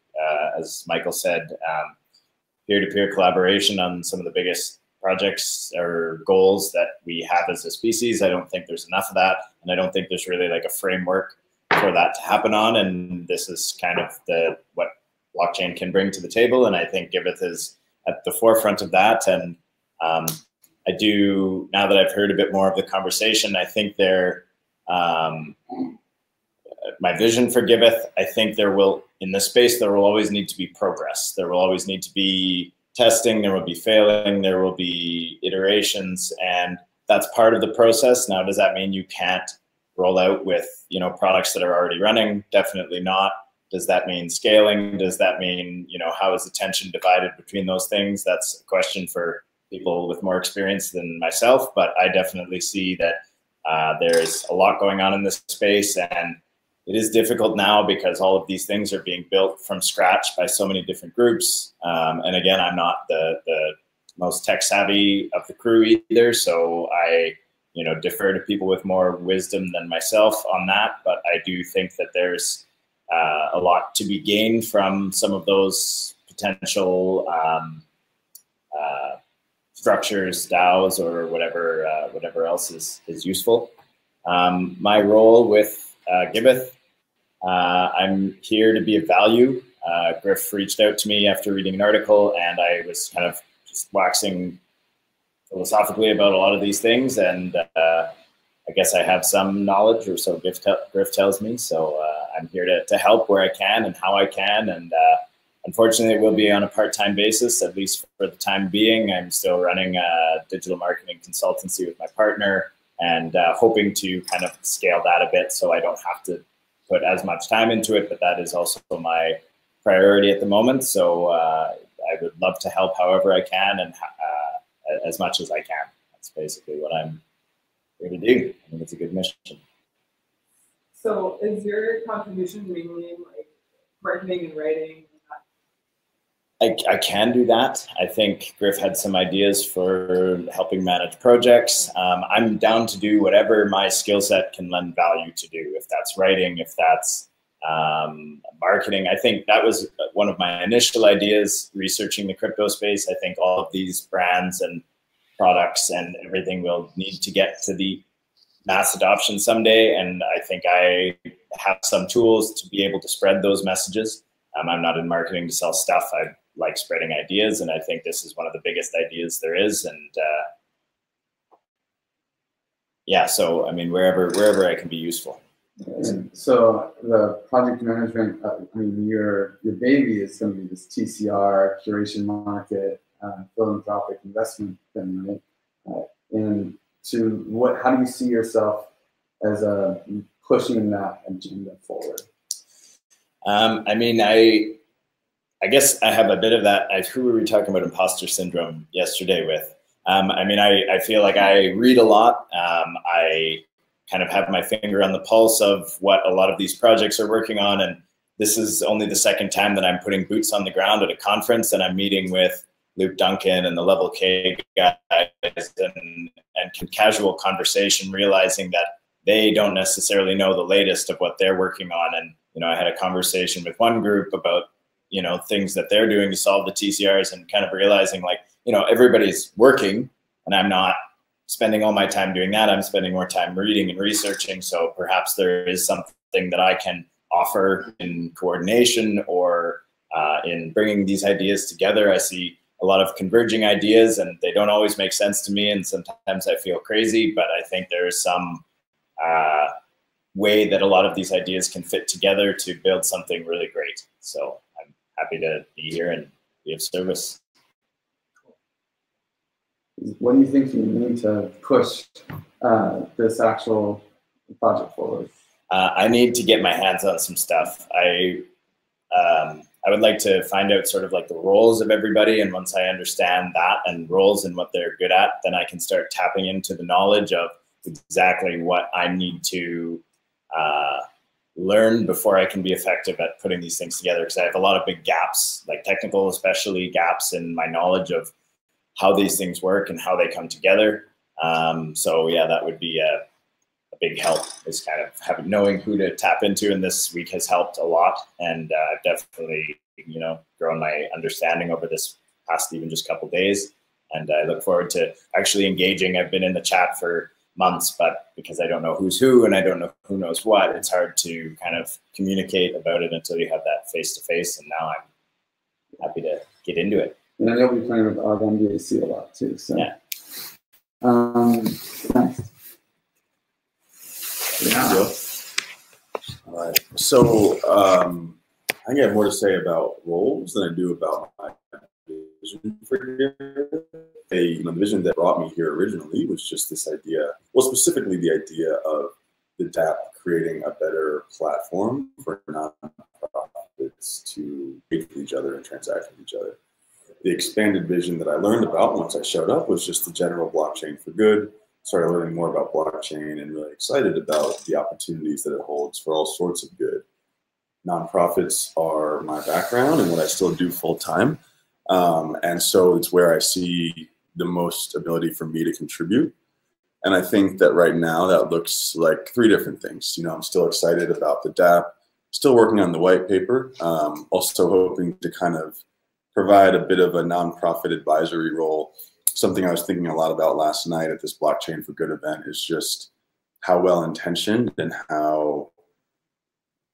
as Michael said, peer-to-peer collaboration on some of the biggest projects or goals that we have as a species. I don't think there's enough of that. And I don't think there's really like a framework for that to happen on. And this is kind of what blockchain can bring to the table. And I think Giveth is at the forefront of that. And I do, now that I've heard a bit more of the conversation, I think my vision for Giveth, I think in this space, there will always need to be progress. There will always need to be testing, there will be failing, there will be iterations, and that's part of the process. Now, does that mean you can't roll out with products that are already running? Definitely not. Does that mean scaling? Does that mean, how is attention divided between those things? That's a question for people with more experience than myself, but I definitely see that there's a lot going on in this space, and it is difficult now because all of these things are being built from scratch by so many different groups. And again, I'm not the most tech savvy of the crew either, so I defer to people with more wisdom than myself on that. But I do think that there's a lot to be gained from some of those potential structures, DAOs, or whatever else is useful. My role with Giveth, I'm here to be of value. Griff reached out to me after reading an article, and I was kind of just waxing philosophically about a lot of these things, and I guess I have some knowledge, or so Griff tells me. So I'm here to help where I can and how I can, and unfortunately, it will be on a part-time basis, at least for the time being. I'm still running a digital marketing consultancy with my partner, and hoping to kind of scale that a bit so I don't have to put as much time into it, but that is also my priority at the moment. So I would love to help however I can and as much as I can. That's basically what I'm here to do. I think it's a good mission. So is your contribution mainly like marketing and writing? I can do that. I think Griff had some ideas for helping manage projects. I'm down to do whatever my skill set can lend value to do. If that's writing, if that's marketing. I think that was one of my initial ideas, researching the crypto space. I think all of these brands and products and everything will need to get to the mass adoption someday. And I think I have some tools to be able to spread those messages. I'm not in marketing to sell stuff. I like spreading ideas, and I think this is one of the biggest ideas there is. And yeah, so I mean, wherever I can be useful. And so the project management, I mean, your baby is going to be this TCR, curation market, philanthropic investment thing, right? And how do you see yourself as a pushing that agenda forward? I mean, I guess I have a bit of that. Who were we talking about imposter syndrome yesterday with? I mean, I feel like I read a lot. I kind of have my finger on the pulse of what a lot of these projects are working on. And this is only the second time that I'm putting boots on the ground at a conference, and I'm meeting with Luke Duncan and the Level K guys and casual conversation, realizing that they don't necessarily know the latest of what they're working on. And, you know, I had a conversation with one group about, you know, things that they're doing to solve the TCRs, and kind of realizing, like, you know, everybody's working and I'm not spending all my time doing that. I'm spending more time reading and researching. So perhaps there is something that I can offer in coordination or in bringing these ideas together. I see a lot of converging ideas and they don't always make sense to me. And sometimes I feel crazy, but I think there is some way that a lot of these ideas can fit together to build something really great. So I'm happy to be here and be of service. What do you think you need to push this actual project forward? I need to get my hands on some stuff. I would like to find out sort of like the roles of everybody, and once I understand that and roles and what they're good at, then I can start tapping into the knowledge of exactly what I need to learn before I can be effective at putting these things together, because I have a lot of big gaps, like technical especially, gaps in my knowledge of how these things work and how they come together. So yeah, that would be a big help, is kind of knowing who to tap into, and this week has helped a lot. And I've definitely, you know, grown my understanding over this past even just couple days. And I look forward to actually engaging. I've been in the chat for months, but because I don't know who's who and I don't know who knows what, it's hard to kind of communicate about it until you have that face-to-face. And now I'm happy to get into it. And I know we're playing with RMBAC a lot too. So yeah. Next. Yeah. All right. So I got more to say about roles than I do about my vision for Giveth. The vision that brought me here originally was just this idea, well, specifically the idea of the DApp creating a better platform for nonprofits to engage with each other and transact with each other. The expanded vision that I learned about once I showed up was just the general blockchain for good. Started learning more about blockchain and really excited about the opportunities that it holds for all sorts of good. Nonprofits are my background and what I still do full time. And so it's where I see the most ability for me to contribute. And I think that right now that looks like three different things. You know, I'm still excited about the DApp, still working on the white paper, also hoping to kind of provide a bit of a nonprofit advisory role. Something I was thinking a lot about last night at this Blockchain for Good event is just how well-intentioned and how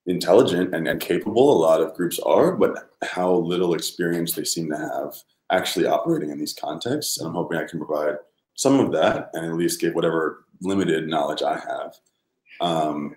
intelligent and capable a lot of groups are, but how little experience they seem to have actually operating in these contexts. And I'm hoping I can provide some of that and at least give whatever limited knowledge I have.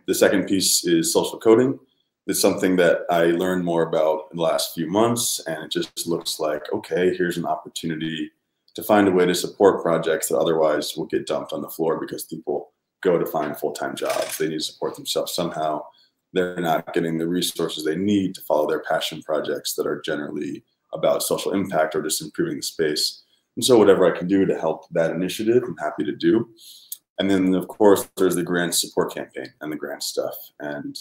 The second piece is social coding. It's something that I learned more about in the last few months, and it just looks like, okay, here's an opportunity to find a way to support projects that otherwise will get dumped on the floor because people go to find full-time jobs. They need to support themselves somehow. They're not getting the resources they need to follow their passion projects that are generally about social impact or just improving the space. And so whatever I can do to help that initiative, I'm happy to do. And then, of course, there's the grant support campaign and the grant stuff. And,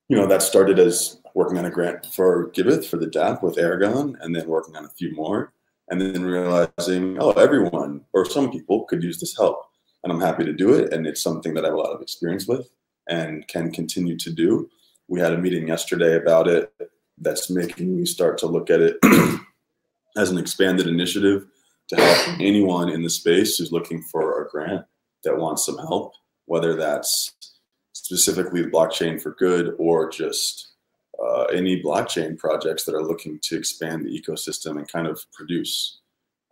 you know, that started as working on a grant for Giveth for the DApp with Aragon, and then working on a few more. And then realizing, oh, everyone or some people could use this help. And I'm happy to do it. And it's something that I have a lot of experience with and can continue to do. We had a meeting yesterday about it that's making me start to look at it as an expanded initiative to help anyone in the space who's looking for a grant that wants some help, whether that's specifically blockchain for good or just any blockchain projects that are looking to expand the ecosystem and kind of produce.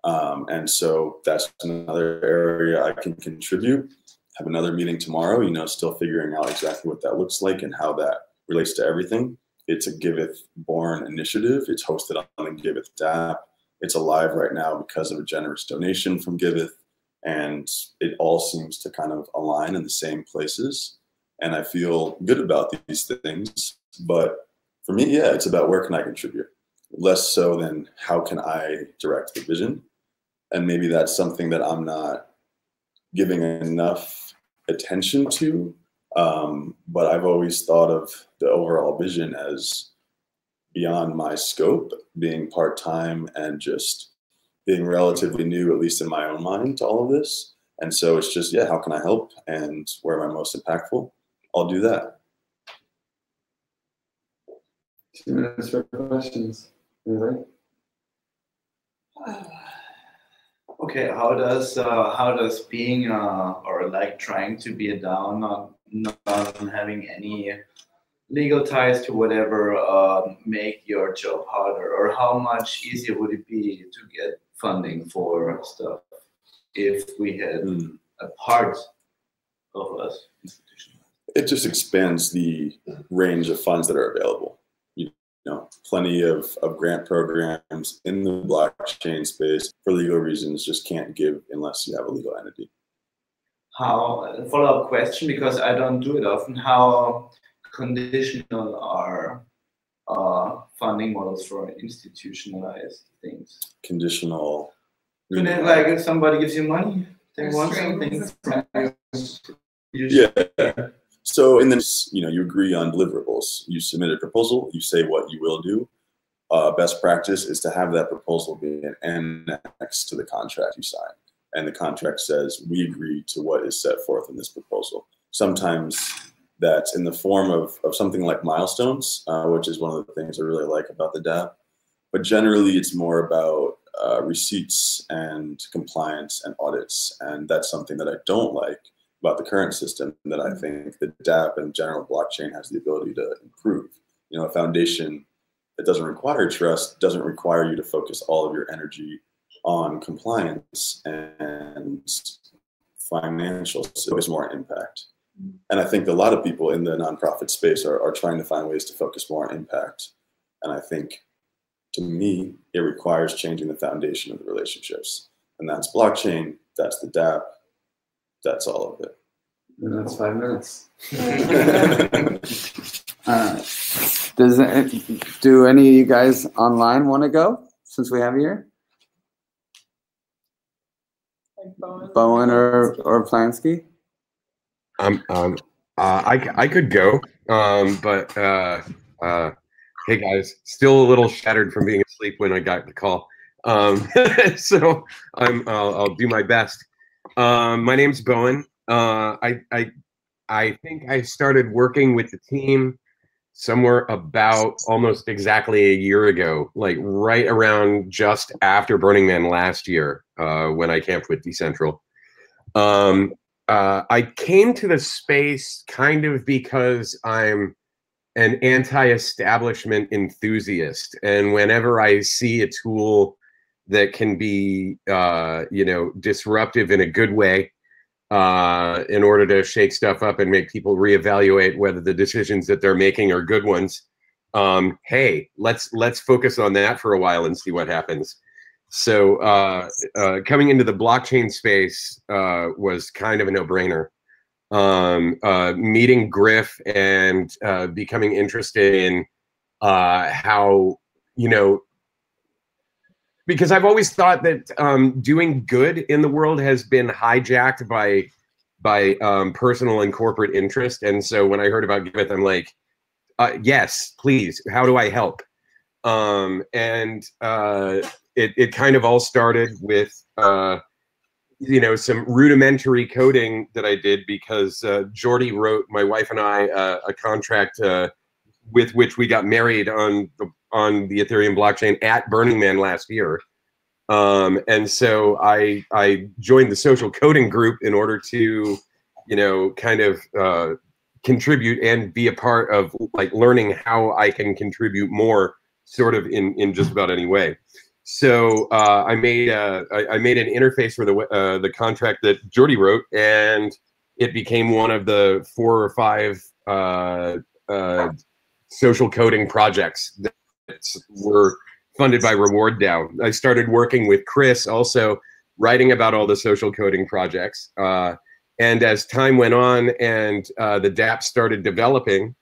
And so that's another area I can contribute. Have another meeting tomorrow, you know, still figuring out exactly what that looks like and how that relates to everything. It's a Giveth-born initiative. It's hosted on the Giveth DApp. It's alive right now because of a generous donation from Giveth, and it all seems to kind of align in the same places. and I feel good about these things. But for me, yeah, it's about where can I contribute, less so than how can I direct the vision. And maybe that's something that I'm not giving enough attention to. But I've always thought of the overall vision as beyond my scope, being part-time and just being relatively new, at least in my own mind, to all of this. And so it's just, yeah, how can I help? And where am I most impactful? I'll do that. 2 minutes for questions. Anybody? Okay, how does being or like trying to be a DAO, not having any legal ties to whatever, make your job harder, or how much easier would it be to get funding for stuff if we had a part of us institution? It just expands the range of funds that are available. You know, plenty of grant programs in the blockchain space for legal reasons just can't give unless you have a legal entity. How, follow-up question, because I don't do it often, how conditional are funding models for institutionalized things? Conditional. Like if somebody gives you money, they want something from you. Yeah. So in this, you know, you agree on deliverables. You submit a proposal. You say what you will do. Best practice is to have that proposal be an annex to the contract you sign, and the contract says we agree to what is set forth in this proposal. Sometimes that's in the form of something like milestones, which is one of the things I really like about the DApp. But generally, it's more about receipts and compliance and audits, and that's something that I don't like about the current system that I think the DApp and general blockchain has the ability to improve. You know, a foundation that doesn't require trust doesn't require you to focus all of your energy on compliance and financials, so it's more impact. And I think a lot of people in the nonprofit space are trying to find ways to focus more on impact. And I think, to me, it requires changing the foundation of the relationships. And that's blockchain, that's the DApp, that's all of it. And that's 5 minutes. Do any of you guys online want to go, since we have you here? Like Bowen or Plansky? I could go, but hey guys, still a little shattered from being asleep when I got the call. So I'll do my best. My name's Bowen. I think I started working with the team somewhere about almost exactly a year ago, like right around just after Burning Man last year, when I camped with Decentral. I came to the space kind of because I'm an anti-establishment enthusiast, and whenever I see a tool that can be, you know, disruptive in a good way, in order to shake stuff up and make people reevaluate whether the decisions that they're making are good ones, hey, let's focus on that for a while and see what happens. So coming into the blockchain space was kind of a no-brainer. Meeting Griff and becoming interested in how, you know, because I've always thought that doing good in the world has been hijacked by personal and corporate interest. And so when I heard about Giveth, I'm like, yes, please, how do I help? It kind of all started with, you know, some rudimentary coding that I did because Jordy wrote my wife and I a contract with which we got married on the Ethereum blockchain at Burning Man last year. And so I joined the social coding group in order to, you know, kind of contribute and be a part of like learning how I can contribute more sort of in just about any way. So I made an interface for the contract that Jordy wrote, and it became one of the 4 or 5 social coding projects that were funded by Reward DAO. I started working with Chris also, writing about all the social coding projects. And as time went on and the DApp started developing,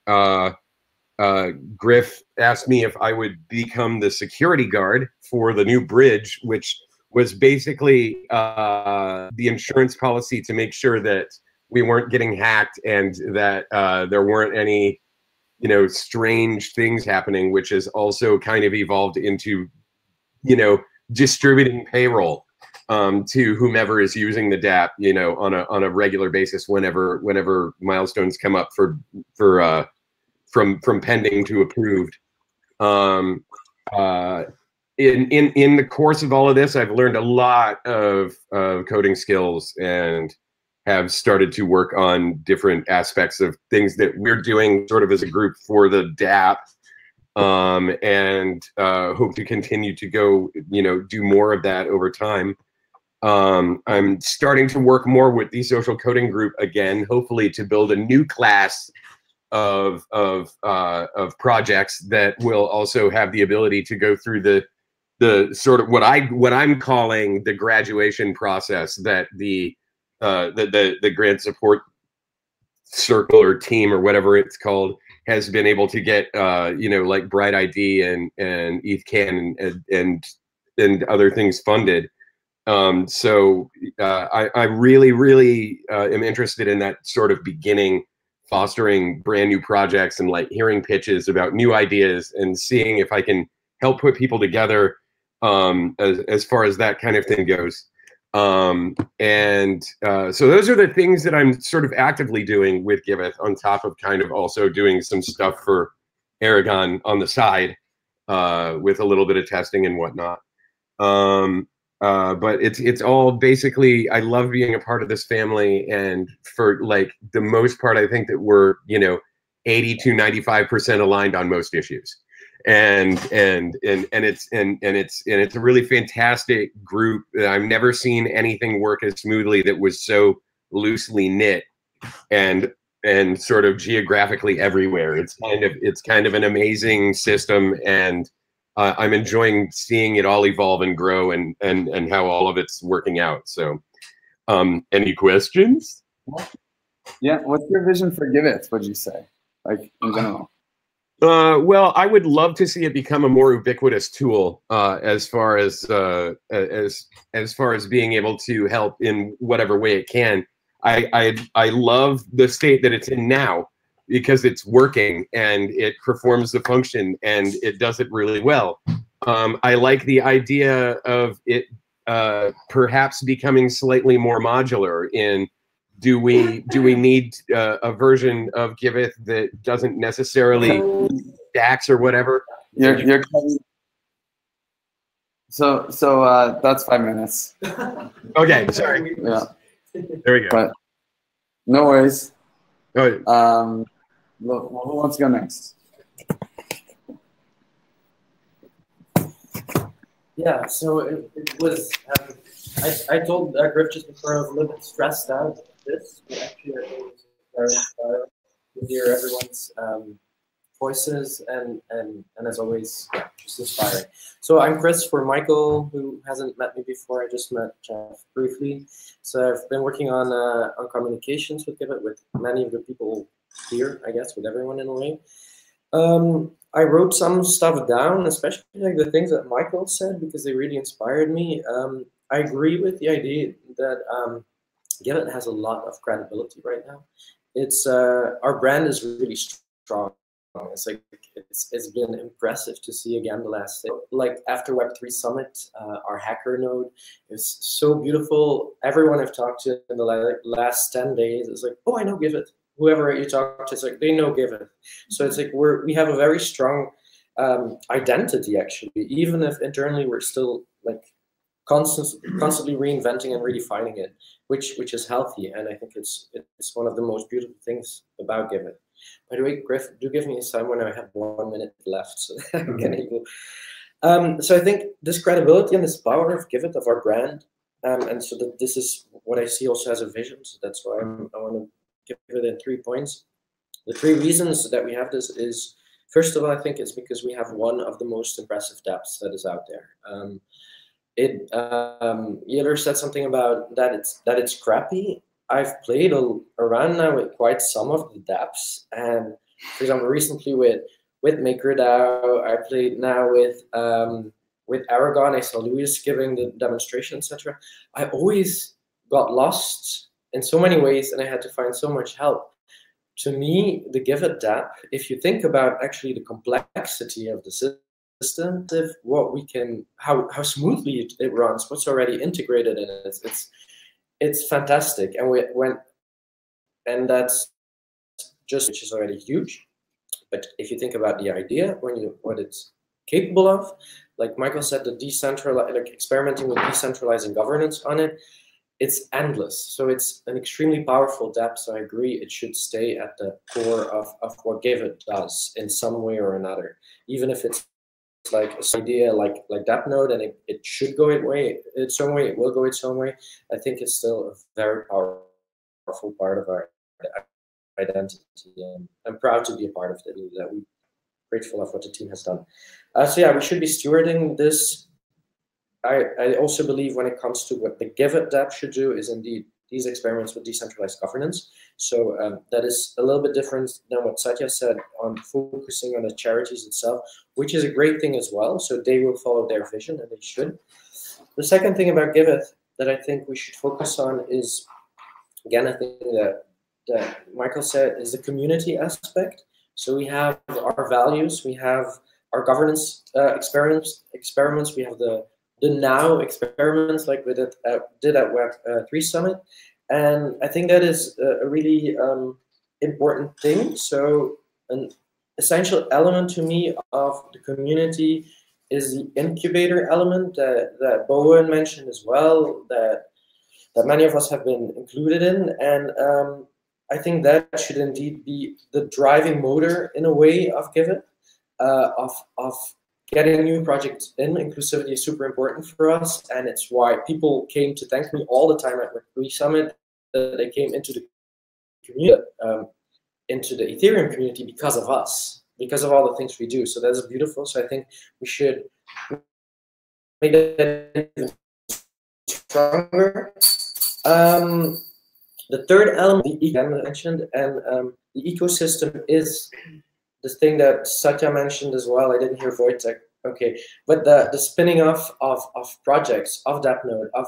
Griff asked me if I would become the security guard for the new bridge, which was basically the insurance policy to make sure that we weren't getting hacked and that there weren't any, strange things happening, which has also kind of evolved into, distributing payroll to whomever is using the DApp, on a regular basis whenever milestones come up from pending to approved. In the course of all of this, I've learned a lot of coding skills and have started to work on different aspects of things that we're doing sort of as a group for the DApp, and hope to continue to go, do more of that over time. I'm starting to work more with the social coding group again, hopefully to build a new class of projects that will also have the ability to go through the sort of what I'm calling the graduation process that the grant support circle or team or whatever it's called has been able to get, like Bright ID and ETHCAN and other things funded. So I really am interested in that sort of beginning, fostering brand new projects and like hearing pitches about new ideas and seeing if I can help put people together as far as that kind of thing goes. So those are the things that I'm sort of actively doing with Giveth, on top of kind of also doing some stuff for Aragon on the side with a little bit of testing and whatnot. But it's all basically, I love being a part of this family, and for like the most part, I think that we're 80 to 95% aligned on most issues, and it's a really fantastic group. I've never seen anything work as smoothly that was so loosely knit and sort of geographically everywhere. It's kind of an amazing system, and I'm enjoying seeing it all evolve and grow and how all of it's working out. So, any questions? Yeah. What's your vision for Giveth, would you say, like in general? Well, I would love to see it become a more ubiquitous tool as far as being able to help in whatever way it can. I love the state that it's in now, because it's working and it performs the function and it does it really well. I like the idea of it perhaps becoming slightly more modular in, do we need a version of Giveth that doesn't necessarily stacks or whatever? You're so that's 5 minutes. Okay, sorry. Yeah. There we go. But no worries. Oh. Who wants to go next? Yeah, so it was, I told Griff just before I was a little bit stressed out with this, but actually I think it was very inspiring to hear everyone's voices and as always, yeah, just inspiring. So I'm Chris, for Michael, who hasn't met me before. I just met Jeff briefly. So I've been working on communications with Giveth, with many of the people here, I guess, with everyone in a way. I wrote some stuff down, especially like the things that Michael said, because they really inspired me. I agree with the idea that Giveth has a lot of credibility right now. It's our brand is really strong. It's like it's been impressive to see again the last day. Like after Web3 Summit, our hacker node is so beautiful. Everyone I've talked to in the last 10 days is like, oh, I know Giveth. Whoever you talk to, it's like they know Giveth. So it's like we have a very strong identity actually, even if internally we're still like constantly reinventing and redefining it, which is healthy, and I think it's one of the most beautiful things about Giveth. By the way, Griff, do give me a sign when I have 1 minute left, so that I can able. So I think this credibility and this power of Giveth, of our brand, and so that this is what I see also as a vision. So that's why I want to give it in 3 points. The 3 reasons that we have this is, first of all, I think it's because we have one of the most impressive dApps that is out there. Yeller said something about that it's crappy. I've played around now with quite some of the dApps, and for example, recently with MakerDAO, I played now with Aragon. I saw Luis giving the demonstration, etc. I always got lost in so many ways, and I had to find so much help. To me, the Giveth dApp, if you think about actually the complexity of the system, what we can, how smoothly it runs, what's already integrated in it, it's fantastic. And that's just, which is already huge. But if you think about the idea, what it's capable of, like Michael said, experimenting with decentralizing governance on it, it's endless. So it's an extremely powerful dApp. So I agree it should stay at the core of what Giveth does in some way or another. Even if it's like an idea like dAppNode, and it should go its own way, it will go its own way. I think it's still a very powerful part of our identity, and I'm proud to be a part of that. We're grateful of what the team has done. So yeah, we should be stewarding this. I also believe when it comes to what the Giveth dApp should do is indeed these experiments with decentralized governance. So that is a little bit different than what Satya said on focusing on the charities itself, which is a great thing as well. So they will follow their vision, and they should. The second thing about Giveth that I think we should focus on is, again, I think that Michael said, is the community aspect. So we have our values, we have our governance experiments, we have the now experiments like we did at Web3 Summit. And I think that is a really important thing. So an essential element to me of the community is the incubator element that Bowen mentioned as well, that many of us have been included in. And I think that should indeed be the driving motor in a way of Giveth, of getting new projects in. Inclusivity is super important for us, and it's why people came to thank me all the time at Web3 Summit. They came into the community, into the Ethereum community because of us, because of all the things we do. So that's beautiful. So I think we should make that even stronger. The third element, the mentioned, and the ecosystem is the thing that Satya mentioned as well. I didn't hear Wojtek. Okay, but the spinning off of projects, of dAppNode, of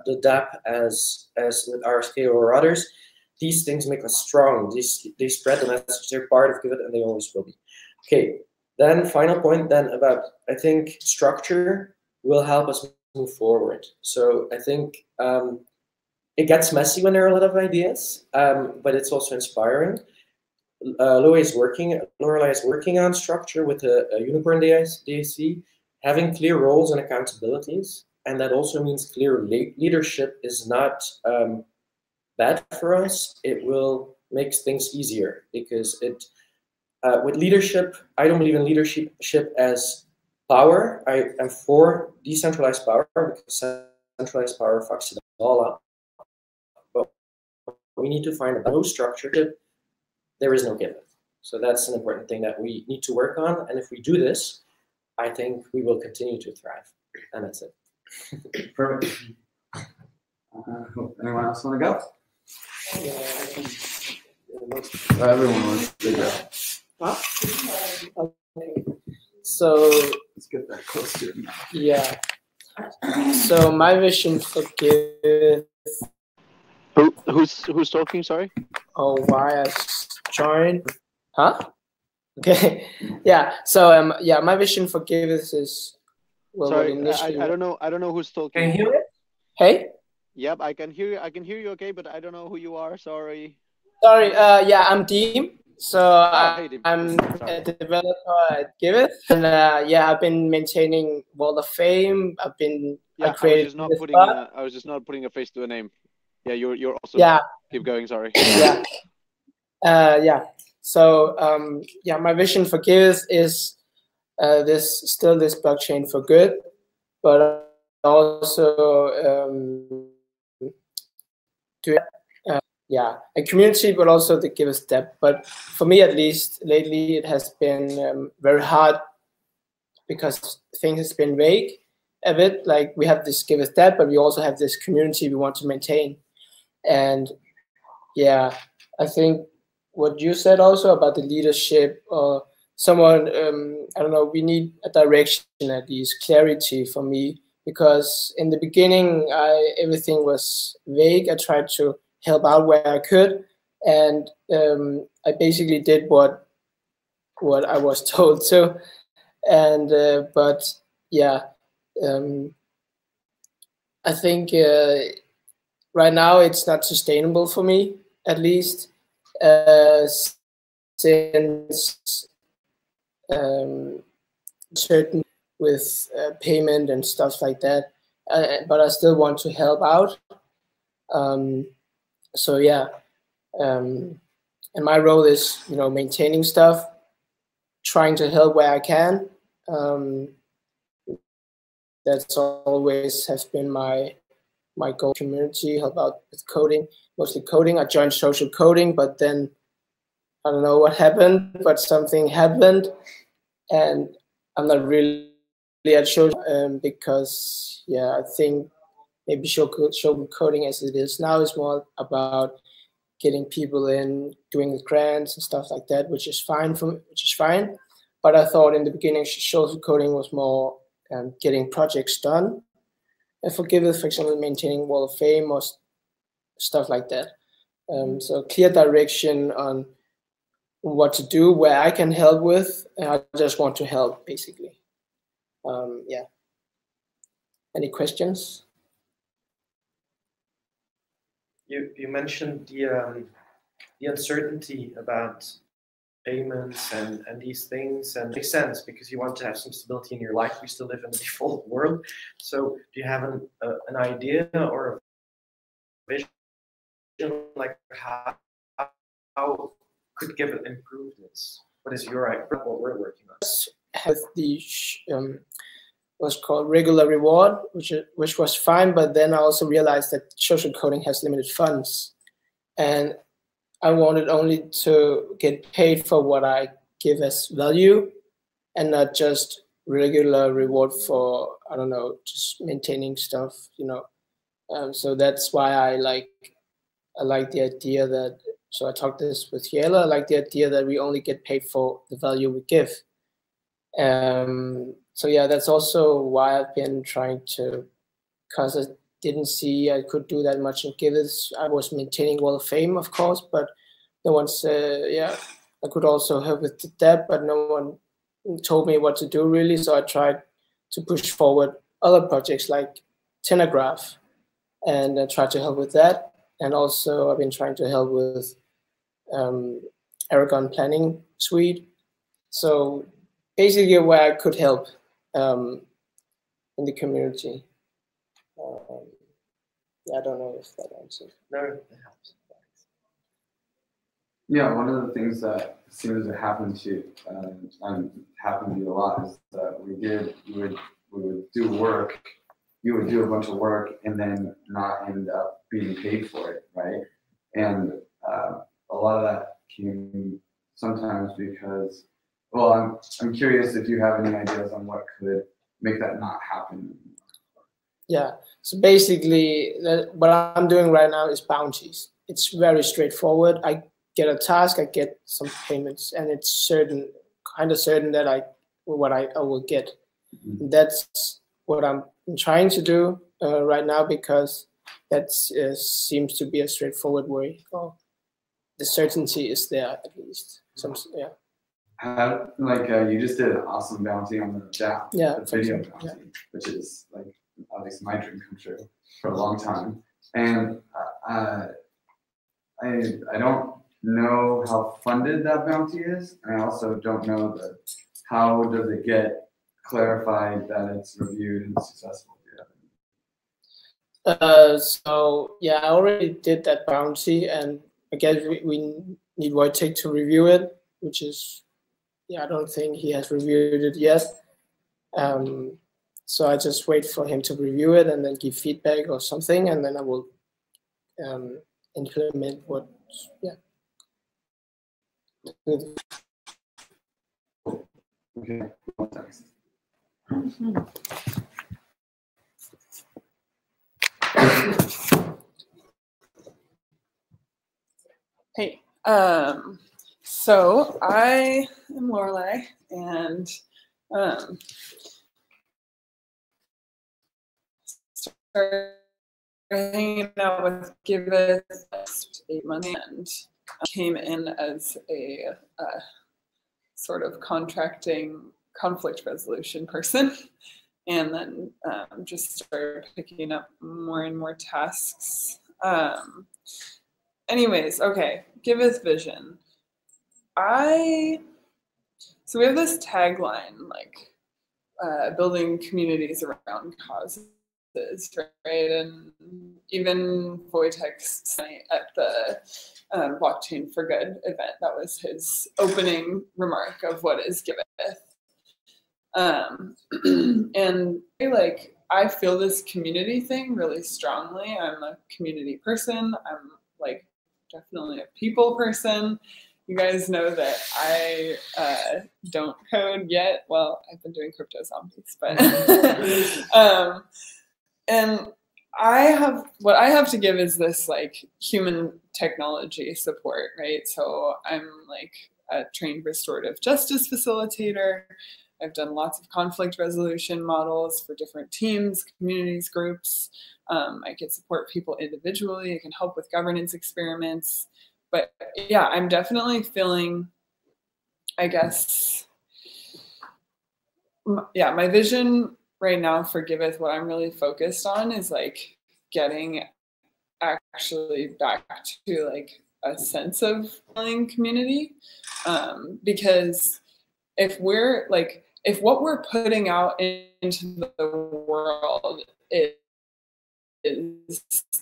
the dApp as with RSK or others, these things make us strong. They spread the message. They're part of Giveth, and they always will be. Okay, then final point then about, I think structure will help us move forward. So I think it gets messy when there are a lot of ideas, but it's also inspiring. Lorelai is working on structure with a Unicorn DAC, having clear roles and accountabilities, and that also means clear leadership is not bad for us. It will make things easier because with leadership, I don't believe in leadership as power. I am for decentralized power because centralized power fucks it all up. But we need to find a no structure. There is no Giveth. So that's an important thing that we need to work on. And if we do this, I think we will continue to thrive. And that's it. Perfect. Anyone else want to go? Everyone wants to go. Huh? Okay. So let's get that close to it now. Yeah. So my vision for Giveth. Who's talking? Sorry. Oh, why I joined? Huh? Okay. Yeah. So yeah, my vision for Giveth is. Well, sorry, I don't know. I don't know who's talking. Can you hear it? Hey. Yep, I can hear you. I can hear you. Okay, but I don't know who you are. Sorry. Sorry. Yeah, I'm Deem. So hey, Deem. I'm a developer at Giveth, and yeah, I've been maintaining Wall of Fame. I've been. Yeah, I created. I was just not putting a face to a name. Yeah, you're awesome. Yeah. Keep going. Sorry. Yeah. Yeah. So yeah, my vision for Giveth is this blockchain for good, but also yeah, a community, but also the Giveth dApp. But for me, at least lately, it has been very hard because things has been vague a bit. Like we have this Giveth dApp, but we also have this community we want to maintain. And yeah, I think what you said also about the leadership or someone, I don't know, we need a direction, at least clarity for me, because in the beginning, everything was vague. I tried to help out where I could, and I basically did what I was told to. And but yeah, I think right now it's not sustainable for me, at least, since certain with payment and stuff like that. But I still want to help out. So yeah, and my role is, maintaining stuff, trying to help where I can. That's always has been my goal. Community, help out with coding, mostly coding. I joined social coding, but then I don't know what happened, but something happened, and I'm not really at social because I think maybe social coding as it is now is more about getting people in, doing the grants and stuff like that, which is fine. But I thought in the beginning social coding was more getting projects done. And for Giveth, for example, maintaining Wall of Fame or stuff like that. So clear direction on what to do, where I can help with. And I just want to help, basically. Yeah. Any questions? You mentioned the uncertainty about payments and these things, and it makes sense because you want to have some stability in your life. We still live in a default world. So do you have an idea or a vision, like how could Giveth improve this? What is your idea? What we're working on? Have the what's called regular reward, which was fine, but then I also realized that social coding has limited funds, and I wanted only to get paid for what I give as value, and not just regular reward for, I don't know, just maintaining stuff, So that's why I like the idea that. So I talked this with Yela. I like the idea that we only get paid for the value we give. So yeah, that's also why I've been trying to, because I didn't see I could do that much in Giveth. I was maintaining Wall of Fame, of course, but no one said, I could also help with that, but no one told me what to do really. So I tried to push forward other projects like Tenagraph, and I tried to help with that. And also I've been trying to help with Aragon Planning Suite. So basically where I could help in the community. I don't know if that answers. No, it helps. Yeah, one of the things that seems to happen to you a lot is that we would do work, you would do a bunch of work and then not end up being paid for it, right? And a lot of that came sometimes because, well, I'm curious if you have any ideas on what could make that not happen. Yeah, so basically what I'm doing right now is bounties. It's very straightforward. I get a task, I get some payments, and it's kind of certain that I will get. Mm-hmm. That's what I'm trying to do right now, because that seems to be a straightforward way. The certainty is there, at least. Yeah. You just did an awesome bounty on the DAP, the video bounty, which is like obviously my dream come true for a long time. And I don't know how funded that bounty is, and I also don't know how does it get clarified that it's reviewed and successful. So yeah, I already did that bounty, and I guess we need Wojtek to review it, which is, I don't think he has reviewed it yet. So I just wait for him to review it and then give feedback or something, and then I will implement what. Okay. Hey, so I am Lorelai, and started hanging out with Giveth last 8 months, and came in as a sort of contracting conflict resolution person, and then just started picking up more and more tasks. Anyways, okay, Giveth vision. So we have this tagline, like building communities around causes, right? And even Wojtek's at the Blockchain for Good event, that was his opening remark of what is Giveth. And like, I feel this community thing really strongly. I'm a community person. I'm like definitely a people person. You guys know that I don't code yet. Well, I've been doing crypto zombies, but and what I have to give is this like human technology support, right? So I'm like a trained restorative justice facilitator. I've done lots of conflict resolution models for different teams, communities, groups. I can support people individually. I can help with governance experiments. But yeah, I'm definitely feeling, I guess, yeah, my vision right now for Giveth, what I'm really focused on is like getting actually back to like a sense of feeling community. Because if what we're putting out into the world is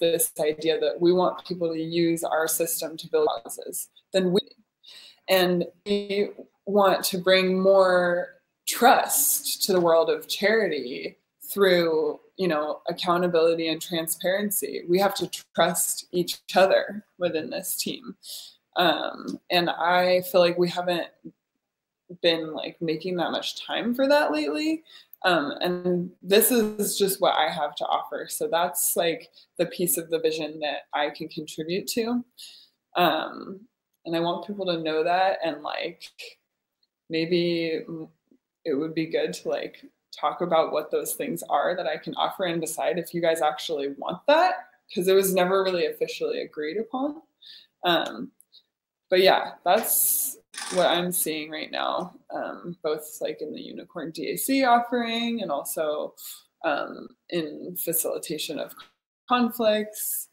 this idea that we want people to use our system to build causes, then we want to bring more trust to the world of charity through, accountability and transparency. We have to trust each other within this team. And I feel like we haven't been like making that much time for that lately. And this is just what I have to offer. So that's like the piece of the vision that I can contribute to. And I want people to know that, and like maybe it would be good to like talk about what those things are that I can offer and decide if you guys actually want that, because it was never really officially agreed upon. But yeah, that's what I'm seeing right now, both like in the Unicorn DAC offering and also in facilitation of conflicts,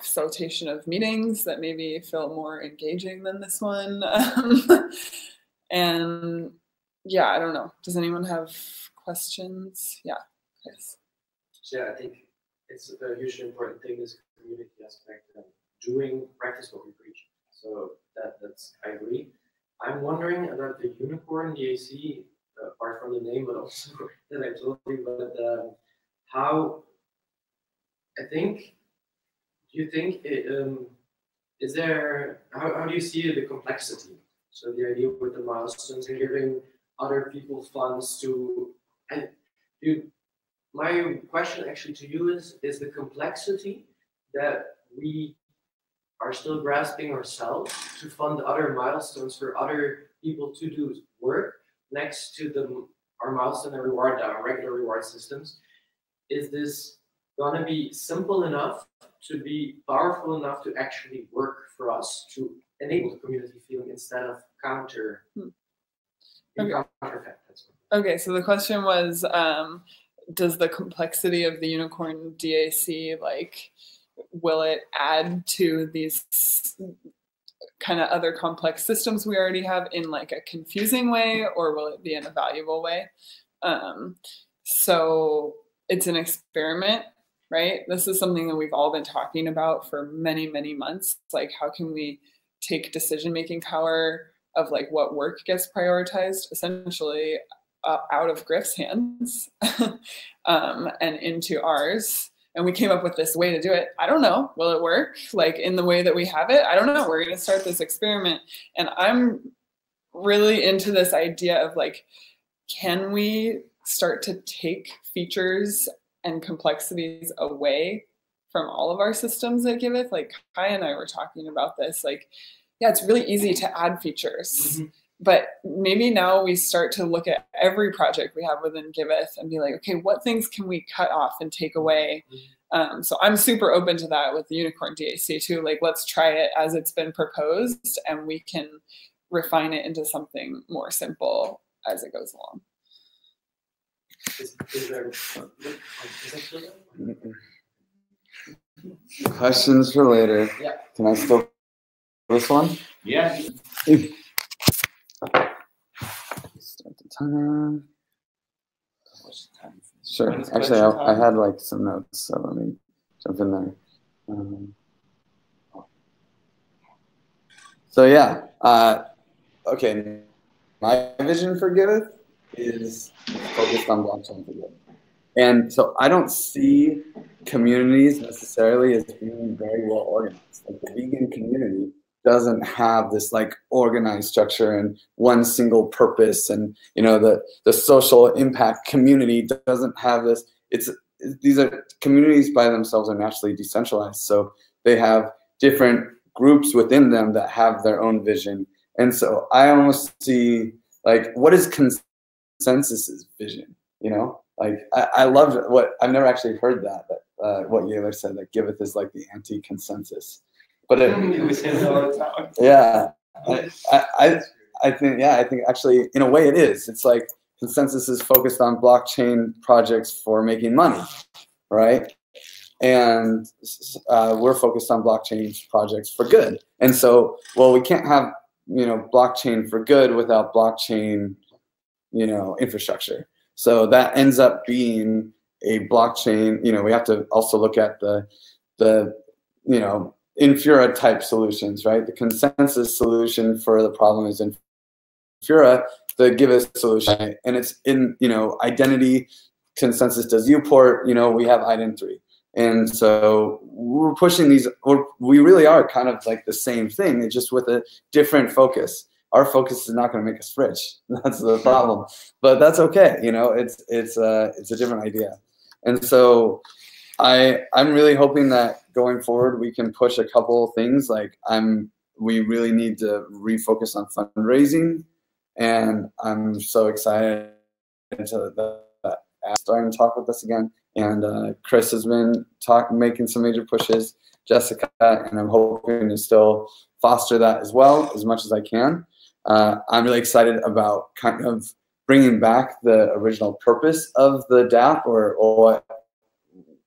facilitation of meetings that maybe feel more engaging than this one. And yeah, I don't know. Does anyone have questions? Yeah, yes. Yeah, I think it's a hugely important thing, this community aspect, and doing practice what we preach. So that's I agree. I'm wondering about the Unicorn DAC, apart from the name, but also that I told you, but how do you think is there, how do you see the complexity? So the idea with the milestones and giving other people funds to, and my question actually to you is the complexity that we are still grasping ourselves to fund other milestones for other people to do work next to our milestone and reward, our regular reward systems. Is this gonna be simple enough to be powerful enough to actually work for us to enable the community feeling instead of counter? Okay, so the question was, does the complexity of the Unicorn DAC, like, will it add to these kind of other complex systems we already have in like a confusing way, or will it be in a valuable way? So it's an experiment, right? This is something that we've all been talking about for many, many months. Like, how can we take decision-making power of like what work gets prioritized essentially out of Griff's hands and into ours. And we came up with this way to do it. I don't know, will it work like in the way that we have it? I don't know, we're gonna start this experiment. And I'm really into this idea of like, can we start to take features and complexities away from all of our systems at Giveth. Like Kai and I were talking about this, like, yeah, it's really easy to add features, but maybe now we start to look at every project we have within Giveth and be like, okay, what things can we cut off and take away? So I'm super open to that with the Unicorn DAC too. Like, let's try it as it's been proposed, and we can refine it into something more simple as it goes along. Questions for later. Yeah. Can I still this one? Yeah. Start the timer. Sure. Actually, I had like some notes, so let me jump in there. So yeah, okay. My vision for Giveth is focused on blockchain for good, and so I don't see communities necessarily as being very well organized. Like the vegan community doesn't have this like organized structure and one single purpose, and you know the social impact community doesn't have this. These are communities by themselves are naturally decentralized, so they have different groups within them that have their own vision. And so I almost see like, what is consensus's vision? You know, like I loved what I've never actually heard that what Yaler said, that Giveth is like the anti-consensus. But yeah, I think actually in a way it is. It's like consensus is focused on blockchain projects for making money, right? And we're focused on blockchain projects for good. And so, well, we can't have, you know, blockchain for good without blockchain, you know, infrastructure. So that ends up being a blockchain. You know, we have to also look at the you know, Infura type solutions, right? The consensus solution for the problem is Infura, the Giveth solution, and it's in, you know, identity. Consensus does UPort. You know, we have ident3. And so we're pushing these, we really are kind of like the same thing, it's just with a different focus. Our focus is not going to make us rich. That's the problem, but that's okay. You know, it's a different idea. And so I'm really hoping that going forward we can push a couple of things. Like we really need to refocus on fundraising, and I'm so excited to starting to talk with us again. And Chris has been making some major pushes, Jessica, and I'm hoping to still foster that as well as much as I can. I'm really excited about kind of bringing back the original purpose of the DApp, or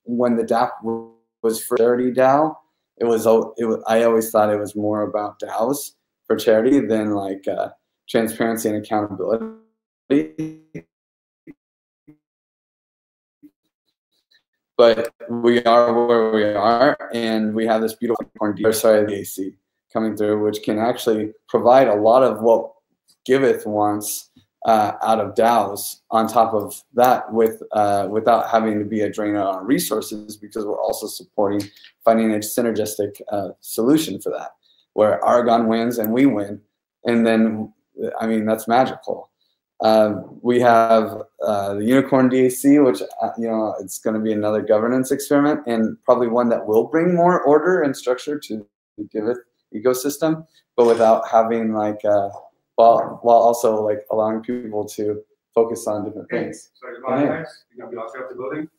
when the DApp was for charity DAO, I always thought it was more about DAOs for charity than like transparency and accountability. But we are where we are, and we have this beautiful DAC coming through, which can actually provide a lot of what Giveth wants out of DAOs on top of that, without having to be a drain on our resources, because we're also finding a synergistic solution for that, where Aragon wins and we win, and then, I mean, that's magical. We have the Unicorn DAC, which, you know, it's going to be another governance experiment, and probably one that will bring more order and structure to the Giveth ecosystem, but without having like, while also like allowing people to focus on different things. Sorry, goodbye, guys. You're going to be outside of the building.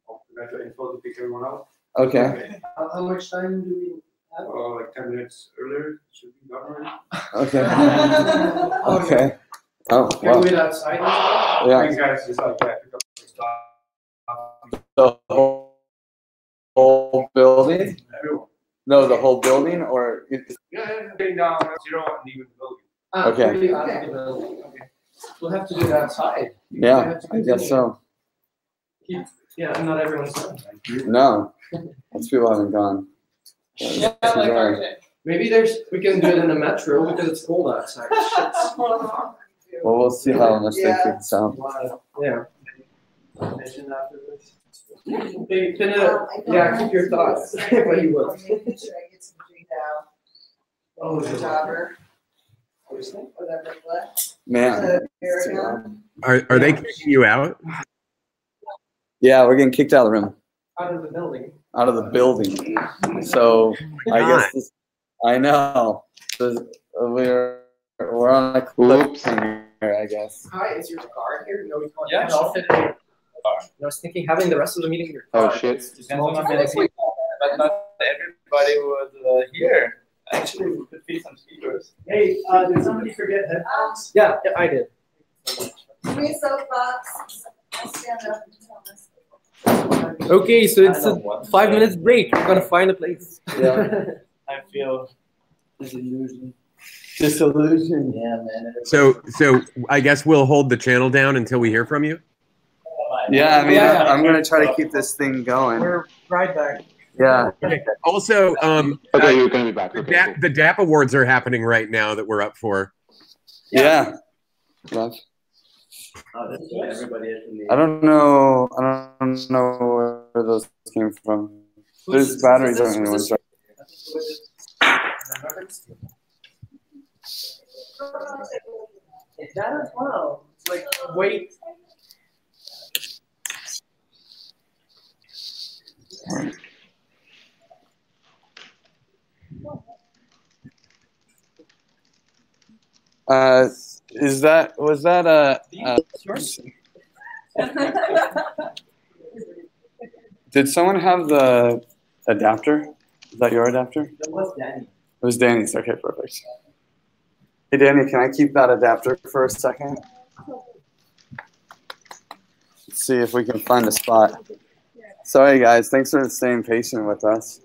I'll get your info to pick everyone up. Okay. How much time do we have? Like 10 minutes earlier, should be done already. Okay. Okay. Oh, Can wow. we wait outside? Yeah. Thanks, guys. Just like, yeah, pick up your stuff. The whole building? Everyone. No, the whole building, or? Yeah, getting down 0 and leaving the building. Okay. Really out of the building. Okay. We'll have to do it outside. Yeah, I guess so. Yeah, not everyone's done. No, most people haven't gone. Yeah, like RJ. Maybe we can do it in the metro because it's cold outside. Well, we'll see how much they keep this out. Yeah. Mention after this. Hey, yeah, keep your thoughts. But you will. I'm making sure I get some drink out. Oh, The jobber. Whatever, what? Man. Are they kicking you out? Yeah, we're getting kicked out of the room. Out of the building. Out of the building. So I guess this, I know. So we're on a cliffhanger, I guess. Hi, is your car here? No, we can't. Yeah, I'll fit in your car. I was thinking having the rest of the meeting in your car. Oh shit! Just multi-minute people. But not everybody would hear. Actually, we could feed some speakers. Hey, did somebody forget headphones? Yeah, I did. Give me a soapbox. I'll stand up and tell us. Okay, so it's a 5 minutes break. We're gonna find a place. Yeah. I feel disillusioned. Disillusion. Yeah, man. So I guess we'll hold the channel down until we hear from you. Yeah, I mean, I'm gonna try to keep this thing going. We're right back. Yeah. Also, Okay, you're gonna be back. Okay, the DAP Awards are happening right now that we're up for. Yeah. Love. I don't know where those came from. There's batteries on anyone's side. That as well. It's like, wait. Was that did someone have the adapter? Is that your adapter? That was Danny. It was Danny's. Okay, perfect. Hey, Danny, can I keep that adapter for a second? Let's see if we can find a spot. Sorry, guys. Thanks for staying patient with us.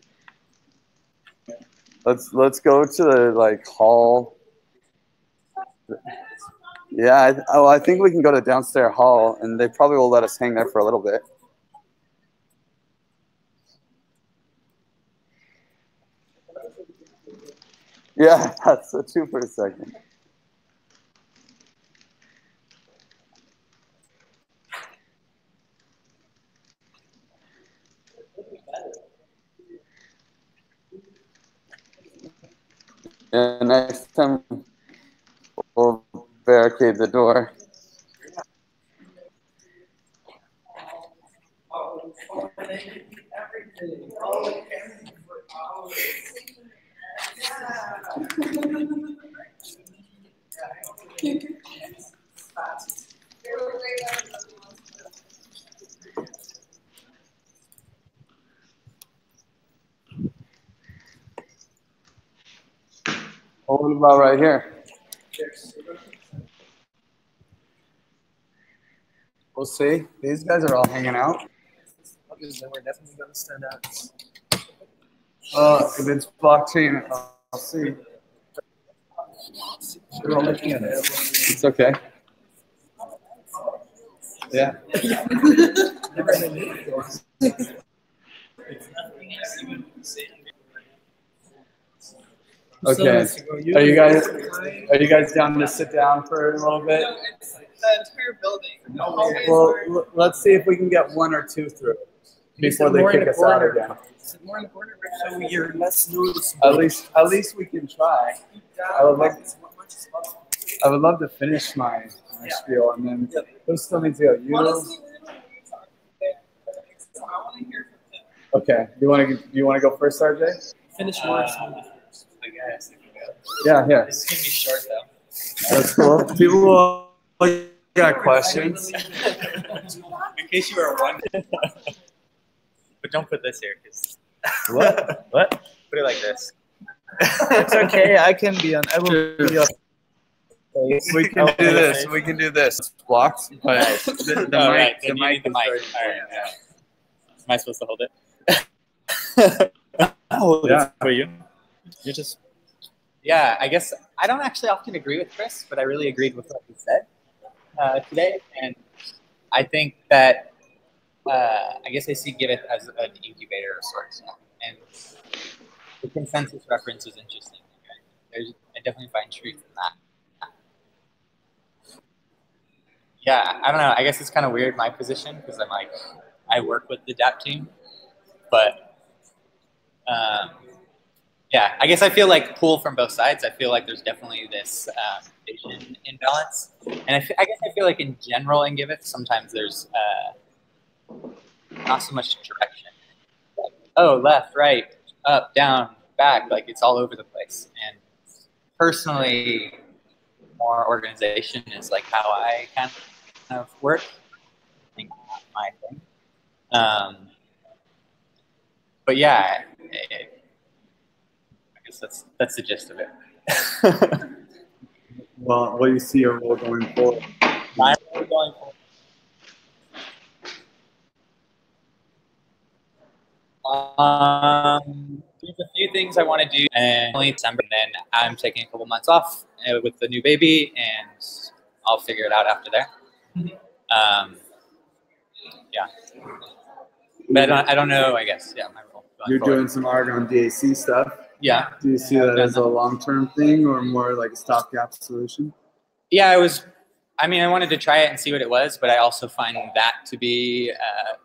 Let's go to the hall. Yeah. I think we can go to downstairs hall, and they probably will let us hang there for a little bit. Yeah, that's a 2 for a second. Yeah, next time we'll barricade the door. What about right here? We'll see. These guys are all hanging out. We're definitely gonna stand out. If it's blockchain, I'll see. We're all looking at it. It's okay. Yeah. Okay. Are you guys down to sit down for a little bit? No, it's the entire building. Well, let's see if we can get one or two through before they kick us out again. More in the corner, so you're less noticeable. At least we can try. I would love to finish my spiel, and then who still needs to go? You. Honestly, I want to hear from him. Okay. You want to go first, RJ? Finish March. I guess. Yeah, here. This is gonna be short though. That's cool. People got questions. In case you were wondering. But don't put this here, because. What? What? Put it like this. It's okay. I can be on. I will be on. We can do this. We can do this. It's blocked, but the mic. The mic. All right. Yeah. Am I supposed to hold it? I'll hold it for you. You're just. Yeah, I guess I don't actually often agree with Chris, but I really agreed with what he said today, and I think that I guess I see Giveth as an incubator of sorts, and the consensus reference is interesting. Right? I definitely find truth in that. Yeah, I don't know. I guess it's kind of weird my position because I'm like I work with the DAP team, but. Yeah, I guess I feel like pull from both sides. I feel like there's definitely this vision imbalance. And I guess I feel like in general in Giveth, sometimes there's not so much direction. oh, left, right, up, down, back, like it's all over the place. And personally, more organization is like how I kind of work. I think that's my thing. But yeah, I guess that's the gist of it. Well, what do you see your role going forward? My role going forward. There's a few things I want to do, and only December, and then I'm taking a couple months off with the new baby, and I'll figure it out after there. Yeah, but I don't know. I guess my role. You're doing some Argonne DAC stuff. Yeah. Do you see that as a long-term thing or more like a stopgap solution? Yeah, I mean, I wanted to try it and see what it was, but I also find that to be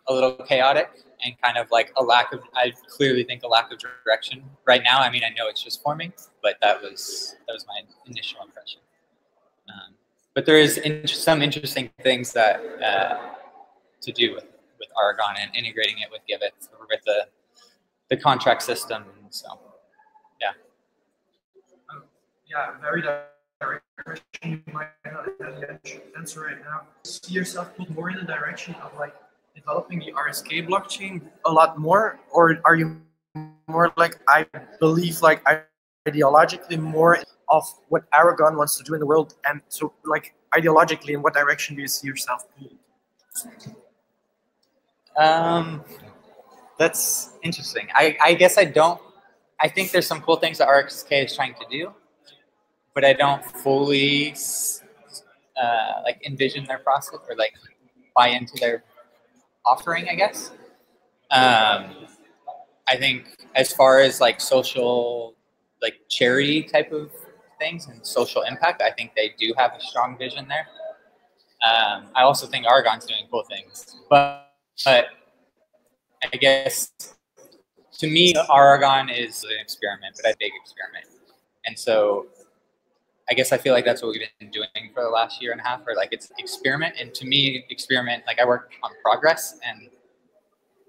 a little chaotic and kind of like I clearly think a lack of direction right now. I mean, I know it's just forming, but that was my initial impression. But there is some interesting things that to do with Argonne and integrating it with Giveth or with the contract system. So, yeah. Yeah, very direct question. You might not have the answer right now. See yourself put more in the direction of like developing the RSK blockchain a lot more, or are you more like, I believe like ideologically more of what Argonne wants to do in the world, and so like ideologically in what direction do you see yourself moving? That's interesting. I guess I think there's some cool things that RSK is trying to do, but I don't fully like envision their process or like buy into their offering, I guess. I think as far as like social, like charity type of things and social impact, I think they do have a strong vision there. I also think Argonne's doing cool things, but I guess to me, Argonne is an experiment, but a big experiment. And so I guess I feel like that's what we've been doing for the last year and a half, or like it's experiment. And to me, experiment, like I work on progress, and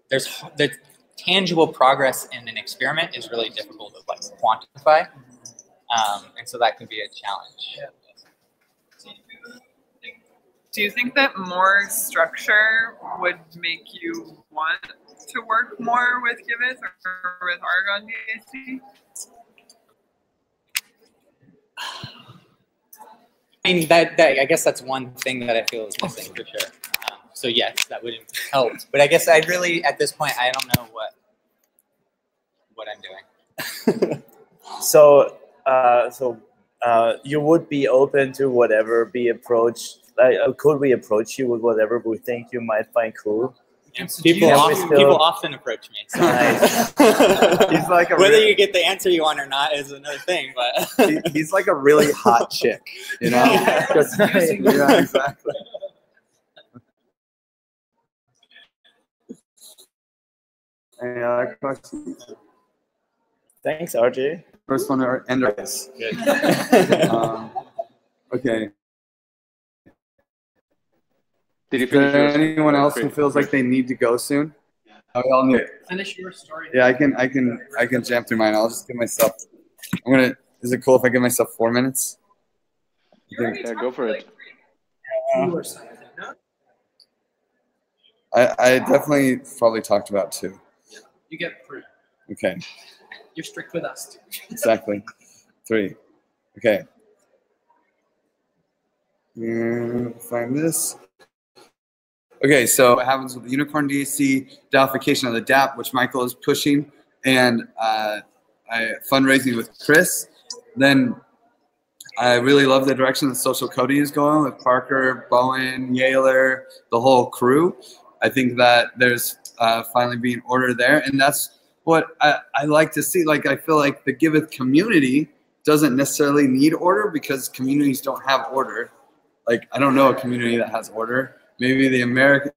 there's the tangible progress in an experiment is really difficult to like quantify. And so that can be a challenge. Yeah. Do you think that more structure would make you want to work more with Giveth or with Argonne DAC? I mean, that I guess that's one thing that I feel is missing for sure. So yes, that would help. But I guess I really, at this point, I don't know what I'm doing. So you would be open to whatever be approached. Could we approach you with whatever we think you might find cool? People often approach me. So. Nice. He's like whether you get the answer you want or not is another thing. But he's like a really hot chick, you know? Yeah, exactly. Any other questions? Thanks, RJ. First one, Andreas. Good. Okay. Did you Is there finish anyone else who feels like they need to go soon? We all need it. Finish your story. Yeah, I can jam through mine. I'll just give myself. Is it cool if I give myself 4 minutes? Yeah, go for it. I definitely probably talked about 2. You get 3. Okay. You're strict with us. Exactly. 3. Okay. Find this. Okay, so what happens with the Unicorn DAC, DAOification of the DApp, which Michael is pushing, and fundraising with Chris. Then I really love the direction that social coding is going with Parker, Bowen, Yaler, the whole crew. I think that there's finally being order there, and that's what I like to see. Like, I feel like the Giveth community doesn't necessarily need order because communities don't have order. Like, I don't know a community that has order. Maybe the American,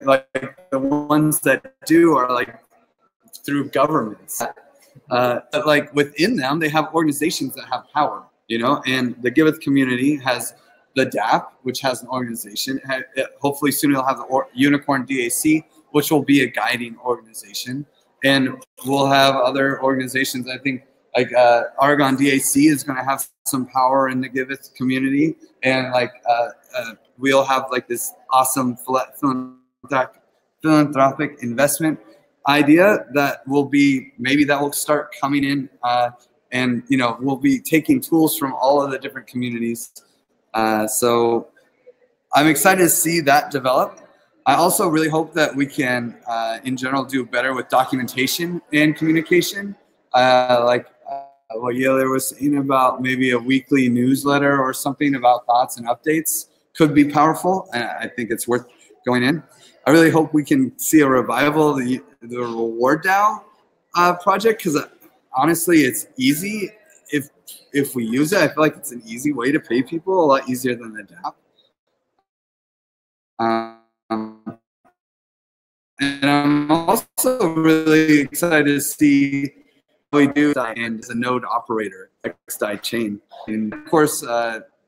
like the ones that do are like through governments. But like within them, they have organizations that have power, you know, and the Giveth community has the DApp, which has an organization. Hopefully soon it'll have the Unicorn DAC, which will be a guiding organization. and we'll have other organizations. I think like Oregon DAC is going to have some power in the Giveth community, and like we'll have like this awesome philanthropic investment idea that will be, maybe that will start coming in, and you know, we'll be taking tools from all of the different communities. So I'm excited to see that develop. I also really hope that we can, in general, do better with documentation and communication. Like what Yeler was saying about maybe a weekly newsletter or something about thoughts and updates could be powerful, and I think it's worth going in. I really hope we can see a revival of the Reward DAO project, because honestly, it's easy if we use it. I feel like it's an easy way to pay people, a lot easier than the DApp. And I'm also really excited to see what we do and as a node operator, XDAI chain. And of course,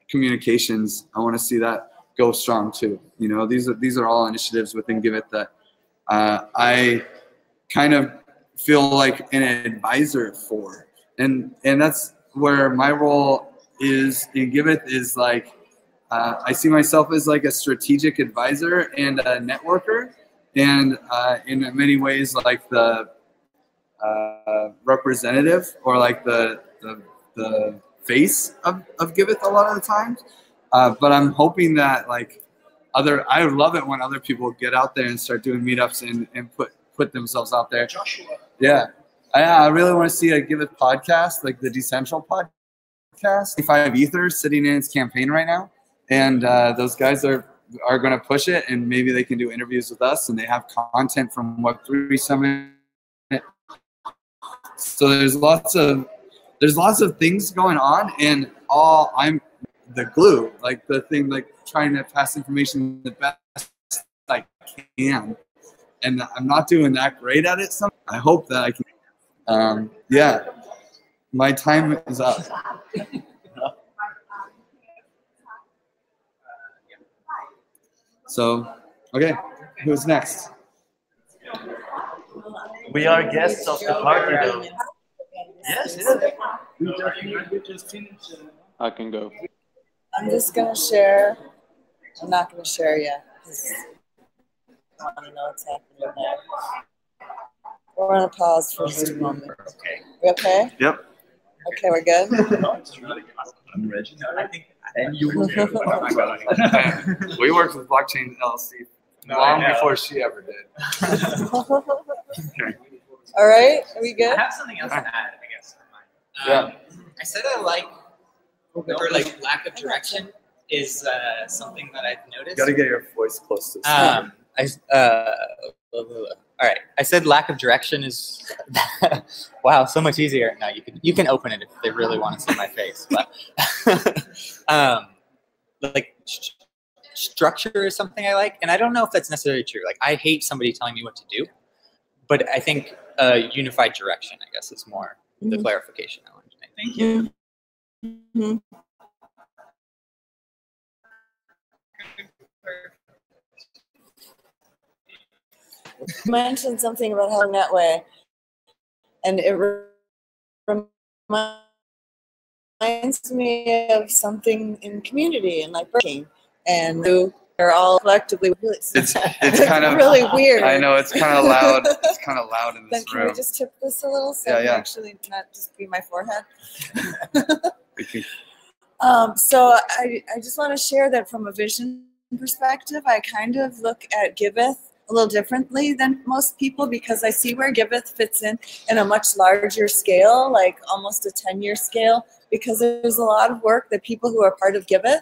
communications, I want to see that go strong too. You know, these are all initiatives within Giveth that I kind of feel like an advisor for. And that's where my role is in Giveth, is like, I see myself as like a strategic advisor and a networker, and in many ways like the representative, or like the face of Giveth a lot of the times. But I'm hoping that like I love it when other people get out there and start doing meetups and put themselves out there. Yeah. I really want to see a Giveth podcast, like the Decentral podcast. 25 Ether sitting in its campaign right now. And those guys are going to push it, and maybe they can do interviews with us, and they have content from Web3 Summit. So there's lots of things going on, and I'm the glue, like the thing, like trying to pass information the best I can, and I'm not doing that great at it. I hope that I can. Yeah, my time is up. So, okay, who's next? We are guests of the party, though. Yes, I can go. I'm just going to share. I'm not going to share yet, because I want to know what's happening there. We're going to pause for just a moment. Okay. We okay? Yep. Okay, we're good? I'm Reggie. I think. And you will. We worked with Blockchain LLC long before she ever did. Okay. All right, are we good? I have something else to add, I guess. Yeah. I said I like, or like lack of direction is something that I've noticed. You got to get your voice close to the all right. I said lack of direction is wow, so much easier. No, you can open it if they really want to see my face. But like structure is something I like, and I don't know if that's necessarily true. Like I hate somebody telling me what to do, but I think unified direction, I guess, is more the clarification I want to make. Thank you. Mm-hmm. You mentioned something about how that way, and it reminds me of something in community and like working, and they're all collectively really. It's kind of really weird. I know it's kind of loud. It's kind of loud in this Then can room. we just tip this a little so it actually not just be my forehead? So I just want to share that from a vision perspective, I kind of look at Giveth a little differently than most people, because I see where Giveth fits in a much larger scale, like almost a 10-year scale, because there's a lot of work that people who are part of Giveth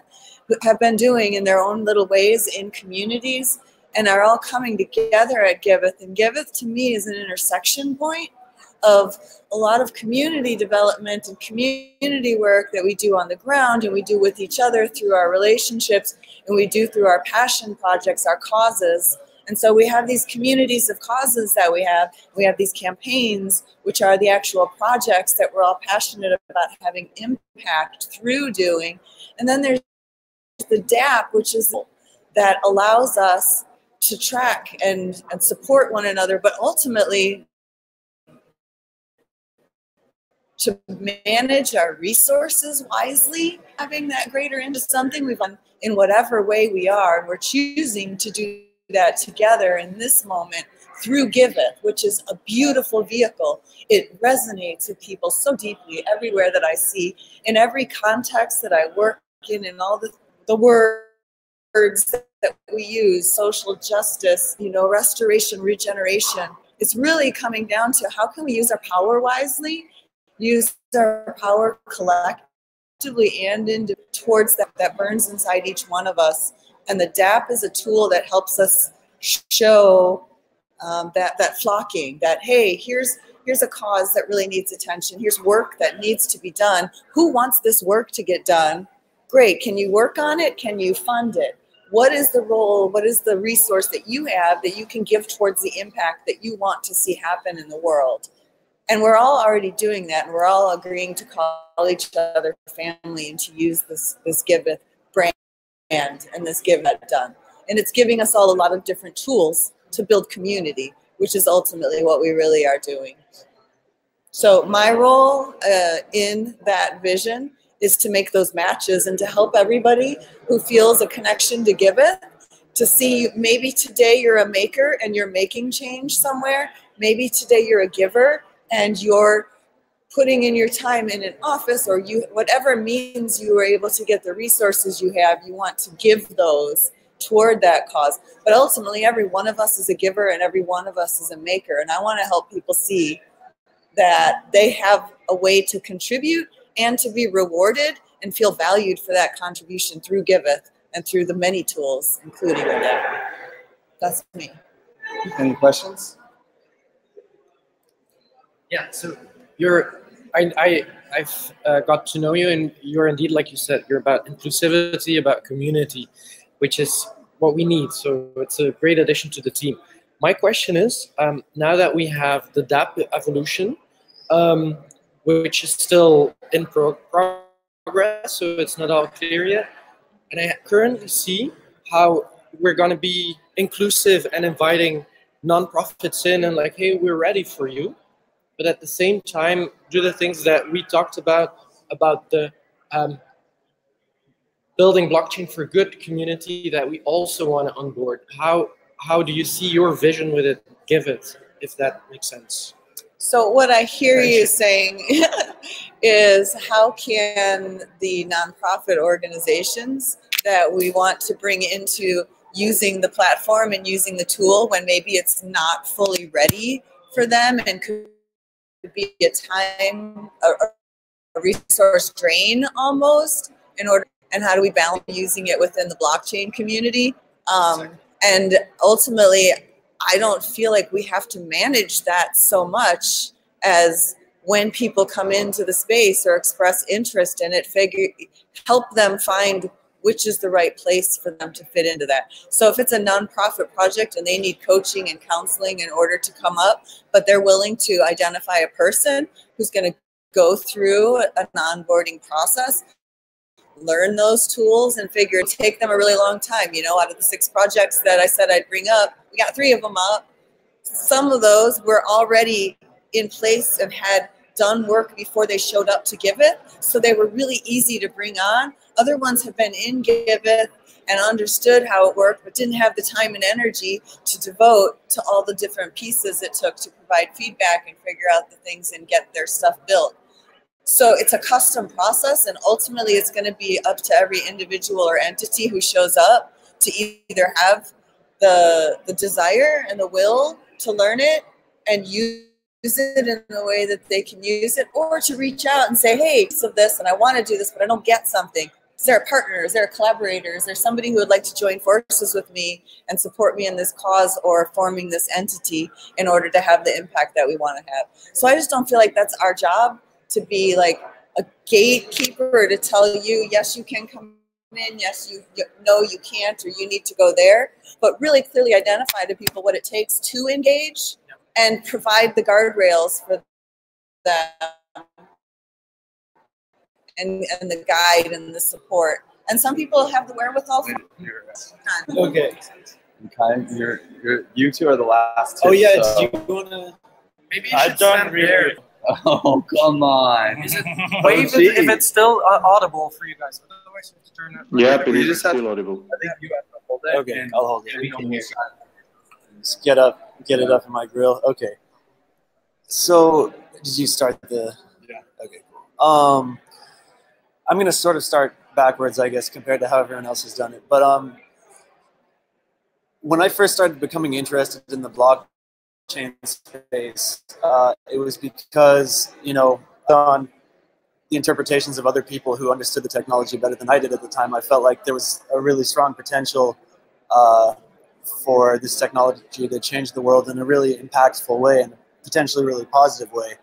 have been doing in their own little ways in communities, and are all coming together at Giveth. And Giveth to me is an intersection point of a lot of community development and community work that we do on the ground, and we do with each other through our relationships, and we do through our passion projects, our causes. And so we have these communities of causes that we have. We have these campaigns, which are the actual projects that we're all passionate about having impact through doing. And then there's the DApp, which is that allows us to track and support one another, but ultimately to manage our resources wisely, having that greater into something we've done in whatever way we are. And we're choosing to do that together in this moment through Giveth, which is a beautiful vehicle. It resonates with people so deeply everywhere that I see, in every context that I work in all the words that we use, social justice, restoration, regeneration. It's really coming down to how can we use our power wisely, use our power collectively and towards that burns inside each one of us. And the DAP is a tool that helps us show that flocking, that, hey, here's a cause that really needs attention. Here's work that needs to be done. Who wants this work to get done? Great. Can you work on it? Can you fund it? What is the role? What is the resource that you have that you can give towards the impact that you want to see happen in the world? And we're all already doing that, and we're all agreeing to call each other family and to use this Giveth brand and this Giveth done. And it's giving us all a lot of different tools to build community, which is ultimately what we really are doing. So my role in that vision is to make those matches and to help everybody who feels a connection to Giveth to see maybe today you're a maker and you're making change somewhere. Maybe today you're a giver and you're putting in your time in an office, or whatever means you were able to get the resources you have, you want to give those toward that cause. But ultimately, every one of us is a giver and every one of us is a maker. And I want to help people see that they have a way to contribute and to be rewarded and feel valued for that contribution through Giveth and through the many tools, including that. That's me. Any questions? Yeah, so I've got to know you, and you're indeed, like you said, you're about inclusivity, about community, which is what we need. So it's a great addition to the team. My question is, now that we have the DAP evolution, which is still in progress, so it's not all clear yet, and I currently see how we're going to be inclusive and inviting nonprofits in and like, hey, we're ready for you. But at the same time, do the things that we talked about the building blockchain for good community that we also want to onboard. How do you see your vision with it, Giveth, if that makes sense? So what I hear you saying is how can the nonprofit organizations that we want to bring into using the platform and using the tool when maybe it's not fully ready for them and could be a time, a resource drain almost, and how do we balance using it within the blockchain community? And ultimately, I don't feel like we have to manage that so much as when people come into the space or express interest in it, help them find which is the right place for them to fit into that. So if it's a nonprofit project and they need coaching and counseling in order to come up, but they're willing to identify a person who's going to go through an onboarding process, learn those tools and figure it take them a really long time. Out of the 6 projects that I said I'd bring up, we got 3 of them up. Some of those were already in place and had done work before they showed up to Giveth, so they were really easy to bring on. Other ones have been in Giveth and understood how it worked, but didn't have the time and energy to devote to all the different pieces it took to provide feedback and figure out the things and get their stuff built. So it's a custom process, and ultimately it's going to be up to every individual or entity who shows up to either have the desire and the will to learn it and use it in a way that they can use it, or to reach out and say, hey, so this, and I want to do this, but I don't get something. Is there a partner? Is there a collaborator? Is there somebody who would like to join forces with me and support me in this cause or forming this entity in order to have the impact that we want to have? So I just don't feel like that's our job to be like a gatekeeper to tell you, yes, you can come in, yes, no, you can't, or you need to go there, but really clearly identify to people what it takes to engage and provide the guardrails for them and the guide and the support. And some people have the wherewithal. Okay. You 2 are the last 2. Oh yeah, so. do you wanna? Maybe you should stand there. Oh, come on. Is it wave if it's still audible for you guys? Otherwise, you have to turn it. Yeah, but You it's just have still audible. I think you have to hold it. Okay, and I'll hold it. we can hear. Just get it up in my grill. Okay. So, did you start the? Yeah. Okay. Cool. I'm gonna sort of start backwards, I guess, compared to how everyone else has done it. But when I first started becoming interested in the blockchain space, it was because, you know, on the interpretations of other people who understood the technology better than I did at the time, I felt like there was a really strong potential for this technology to change the world in a really impactful way and potentially really positive way.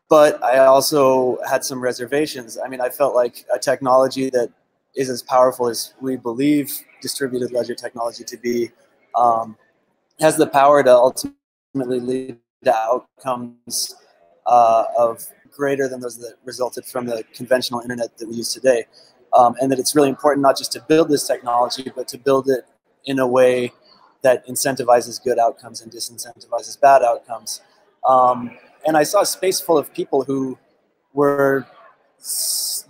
But I also had some reservations. I mean, I felt like a technology that is as powerful as we believe distributed ledger technology to be has the power to ultimately lead to outcomes of greater than those that resulted from the conventional internet that we use today. And that it's really important not just to build this technology, but to build it in a way that incentivizes good outcomes and disincentivizes bad outcomes. And I saw a space full of people who were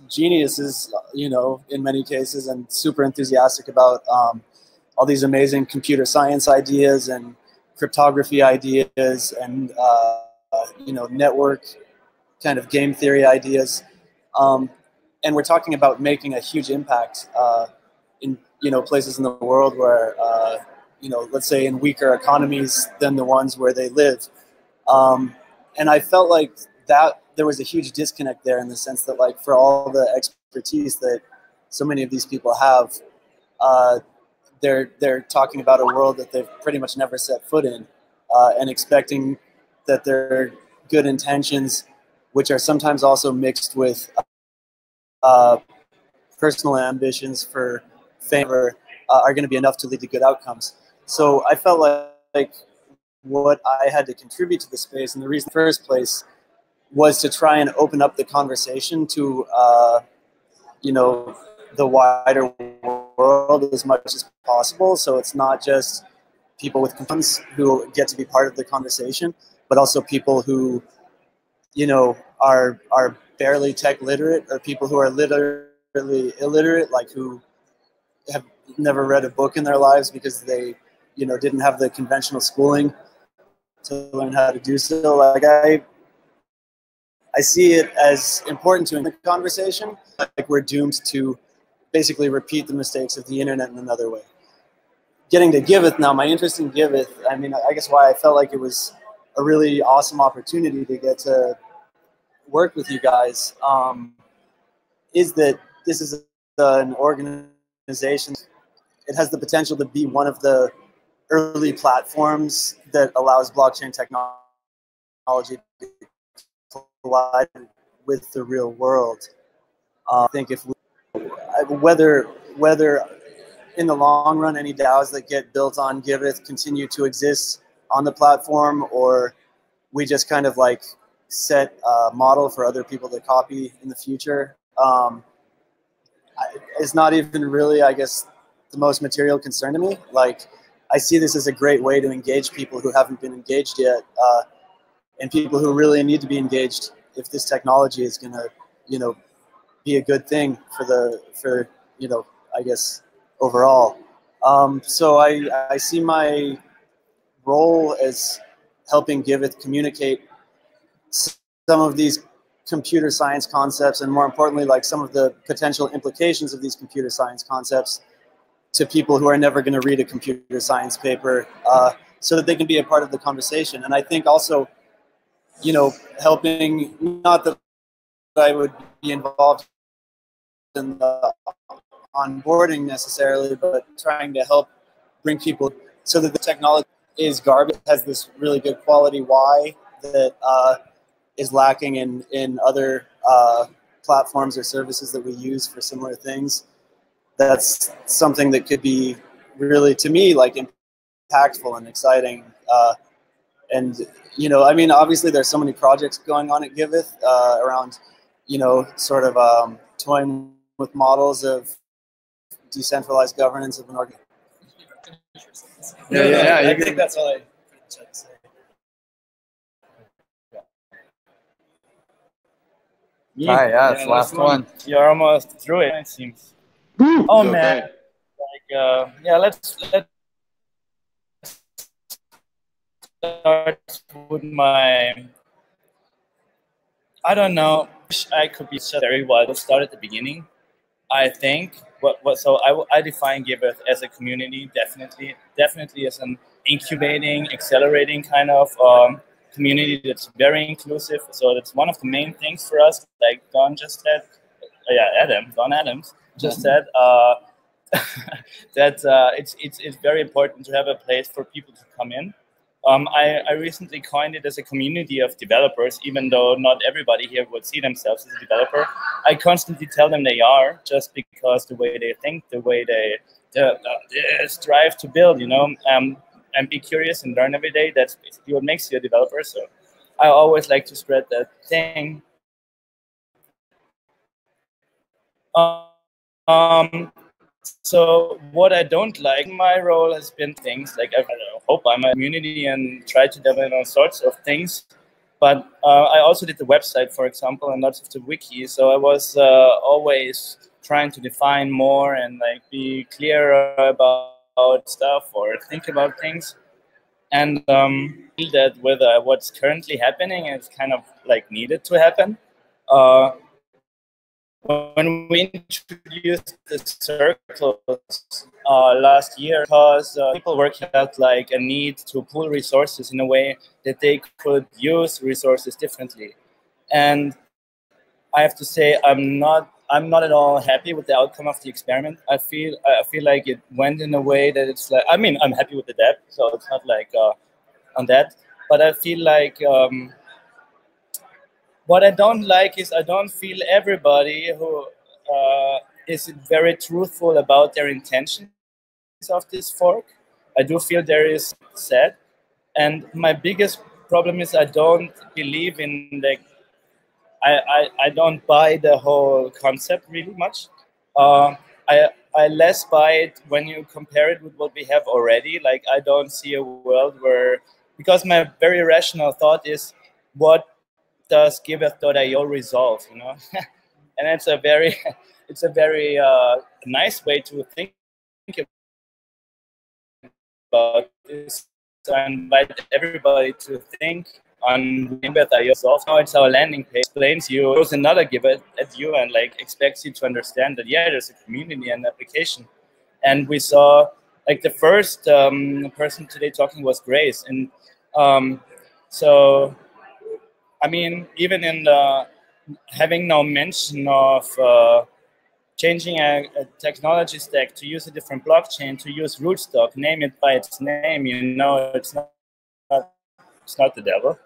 geniuses, you know, in many cases, and super enthusiastic about all these amazing computer science ideas and cryptography ideas and, you know, network kind of game theory ideas. And we're talking about making a huge impact in, you know, places in the world where, you know, let's say in weaker economies than the ones where they live. And I felt like that there was a huge disconnect there in the sense that, like, for all the expertise that so many of these people have, they're talking about a world that they've pretty much never set foot in, and expecting that their good intentions, which are sometimes also mixed with personal ambitions for favor, are going to be enough to lead to good outcomes. So I felt like what I had to contribute to the space, and the reason in the first place was to try and open up the conversation to, you know, the wider world as much as possible. So it's not just people with funds who get to be part of the conversation, but also people who, you know, are barely tech literate, or people who are literally illiterate, like who have never read a book in their lives because they, you know, didn't have the conventional schooling to learn how to do so. Like I see it as important to in the conversation. Like we're doomed to basically repeat the mistakes of the internet in another way. Getting to Giveth now, my interest in Giveth, I mean, I guess why I felt like it was a really awesome opportunity to get to work with you guys is that this is an organization. It has the potential to be one of the early platforms that allows blockchain technology to collide with the real world. I think if whether in the long run any DAOs that get built on Giveth continue to exist on the platform, or we just kind of like set a model for other people to copy in the future, is not even really, I guess, the most material concern to me. Like, I see this as a great way to engage people who haven't been engaged yet, and people who really need to be engaged if this technology is going to, you know, be a good thing for you know, I guess, overall. So I see my role as helping Giveth communicate some of these computer science concepts, and more importantly, like some of the potential implications of these computer science concepts to people who are never going to read a computer science paper, so that they can be a part of the conversation. And I think also, you know, helping, not that I would be involved in the onboarding necessarily, but trying to help bring people so that the technology is garbage, has this really good quality Y that is lacking in other platforms or services that we use for similar things. That's something that could be really, to me, like impactful and exciting. And, you know, I mean, obviously there's so many projects going on at Giveth around, you know, sort of toying with models of decentralized governance of an organization. Yeah, I think that's all I had to say. Hi, yeah, it's last one. You're almost through it, it seems. Oh man, like yeah, let's start with my. I don't know. Wish I could be very well. Let's start at the beginning. I think so. I define Giveth as a community, definitely as an incubating, accelerating kind of community that's very inclusive. So that's one of the main things for us. Like Don just said, Don Adams just said that it's very important to have a place for people to come in. I recently coined it as a community of developers, even though not everybody here would see themselves as a developer. I constantly tell them they are, just because the way they think, the way they strive to build, and be curious and learn every day. That's basically what makes you a developer. So I always like to spread that thing. So what I don't like, my role has been things like I hope I'm a community and try to develop all sorts of things. But I also did the website, for example, and lots of the wiki. So I was always trying to define more and like be clearer about stuff or think about things. And feel that with what's currently happening, it's kind of like needed to happen. When we introduced the circles last year, because people working out like a need to pool resources in a way that they could use resources differently, and I have to say I'm not at all happy with the outcome of the experiment. I feel like it went in a way that it's like, I mean, I'm happy with the depth, so it's not like on that, but I feel like. What I don't like is I don't feel everybody who is very truthful about their intentions of this fork. I do feel there is sad, and my biggest problem is I don't believe in the. I don't buy the whole concept really much. I less buy it when you compare it with what we have already. Like I don't see a world where, because my very rational thought is what does Giveth.io resolve, and it's a very nice way to think about this. So I invite everybody to think on Giveth.io resolve. Now it's our landing page, explains you, throws another Giveth at you and like expects you to understand that there's a community and application. And we saw like the first person today talking was Grace, and so. I mean, even in the having no mention of changing a technology stack to use a different blockchain, to use rootstock, name it by its name, it's not the devil.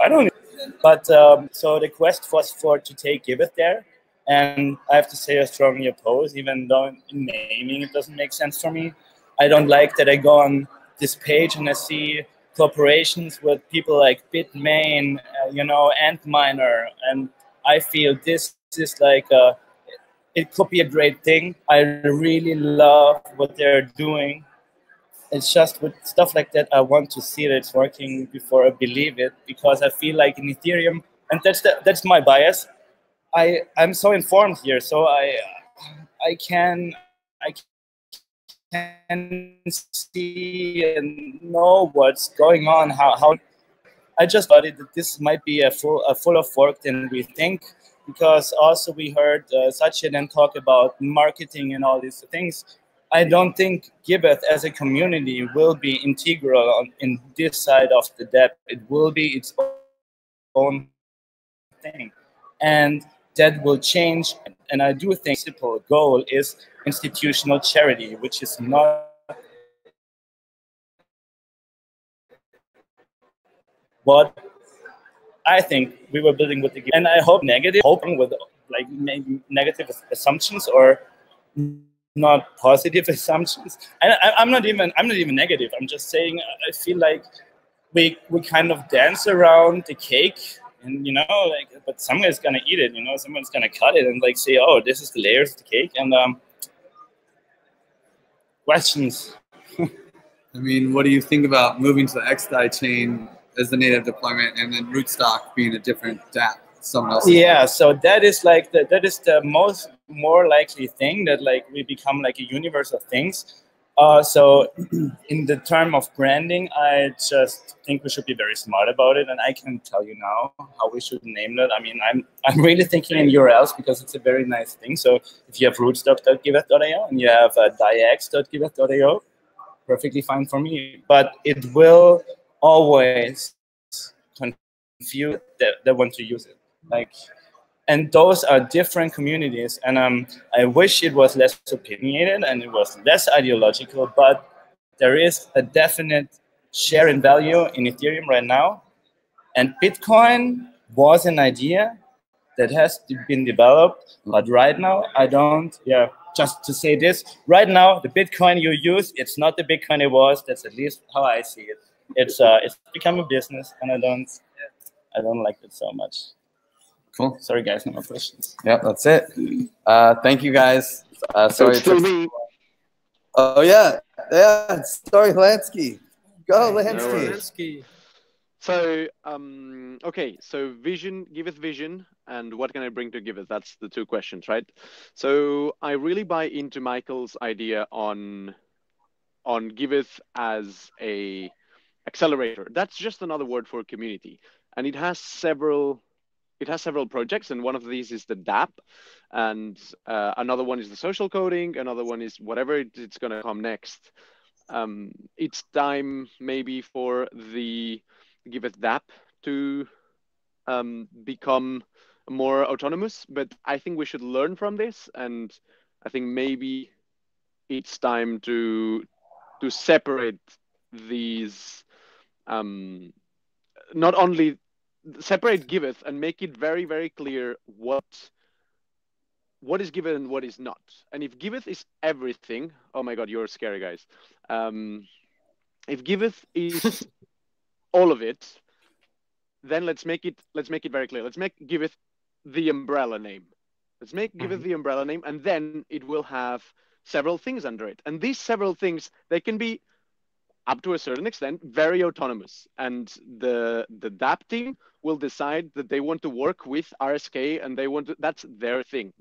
I don't know. But so the quest was to take Giveth there, and I have to say I strongly oppose, even though naming it doesn't make sense for me. I don't like that I go on this page and I see cooperations with people like Bitmain, Antminer, and I feel this is like it could be a great thing. I really love what they're doing. It's just with stuff like that, I want to see that it's working before I believe it, because I feel like in Ethereum, and that's my bias. I'm so informed here, so I can see and know what's going on. How I just thought that this might be a fuller fork than we think, because also we heard Sachin talk about marketing and all these things. I don't think Giveth as a community will be integral in this side of the depth. It will be its own thing, and that will change. And I do think the simple goal is institutional charity, which is not what I think we were building with the Giveth. And I hope hoping with like maybe negative assumptions or not positive assumptions. And I'm not even negative. I'm just saying I feel like we kind of dance around the cake, and but someone's gonna eat it. Someone's gonna cut it and like say, oh, this is the layers of the cake. And questions. I mean, what do you think about moving to the XDAI chain as the native deployment, and then rootstock being a different DApp? someone else. Yeah, so that is like that is the more likely thing, that like we become like a universe of things. So in the term of branding, I just think we should be very smart about it, and I can tell you now how we should name that. I mean, I'm really thinking in URLs because it's a very nice thing. So if you have rootstock.giveth.io and you have diex.giveth.io, perfectly fine for me. But it will always confuse that want to use it. Like, and those are different communities. And I wish it was less opinionated and it was less ideological, but there is a definite share in value in Ethereum right now. And Bitcoin was an idea that has been developed, but right now I don't, just to say this, right now the Bitcoin you use, it's not the Bitcoin it was. That's at least how I see it. It's become a business, and I don't like it so much. Cool. Sorry, guys, no more questions. Yeah, that's it. Thank you, guys. Sorry. it's still me. Oh, yeah. Yeah. Sorry, Lansky. Go, No Lansky. worries. So, okay. So Giveth vision, and what can I bring to Giveth? That's the two questions, right? So I really buy into Michael's idea on Giveth as a accelerator. That's just another word for community, and it has several projects, and one of these is the DApp, and another one is the social coding, another one is whatever it's going to come next. It's time maybe for the Giveth DApp to become more autonomous, but I think we should learn from this, and I think maybe it's time to separate these, not only separate Giveth and make it very, very clear what is Giveth and what is not. And if Giveth is everything, oh my God, you're scary, guys. If Giveth is all of it, then let's make it very clear. Let's make Giveth the umbrella name. Let's make Giveth the umbrella name, and then it will have several things under it. And these several things, they can be, up to a certain extent, very autonomous. And the DApp team will decide that they want to work with RSK, and that's their thing.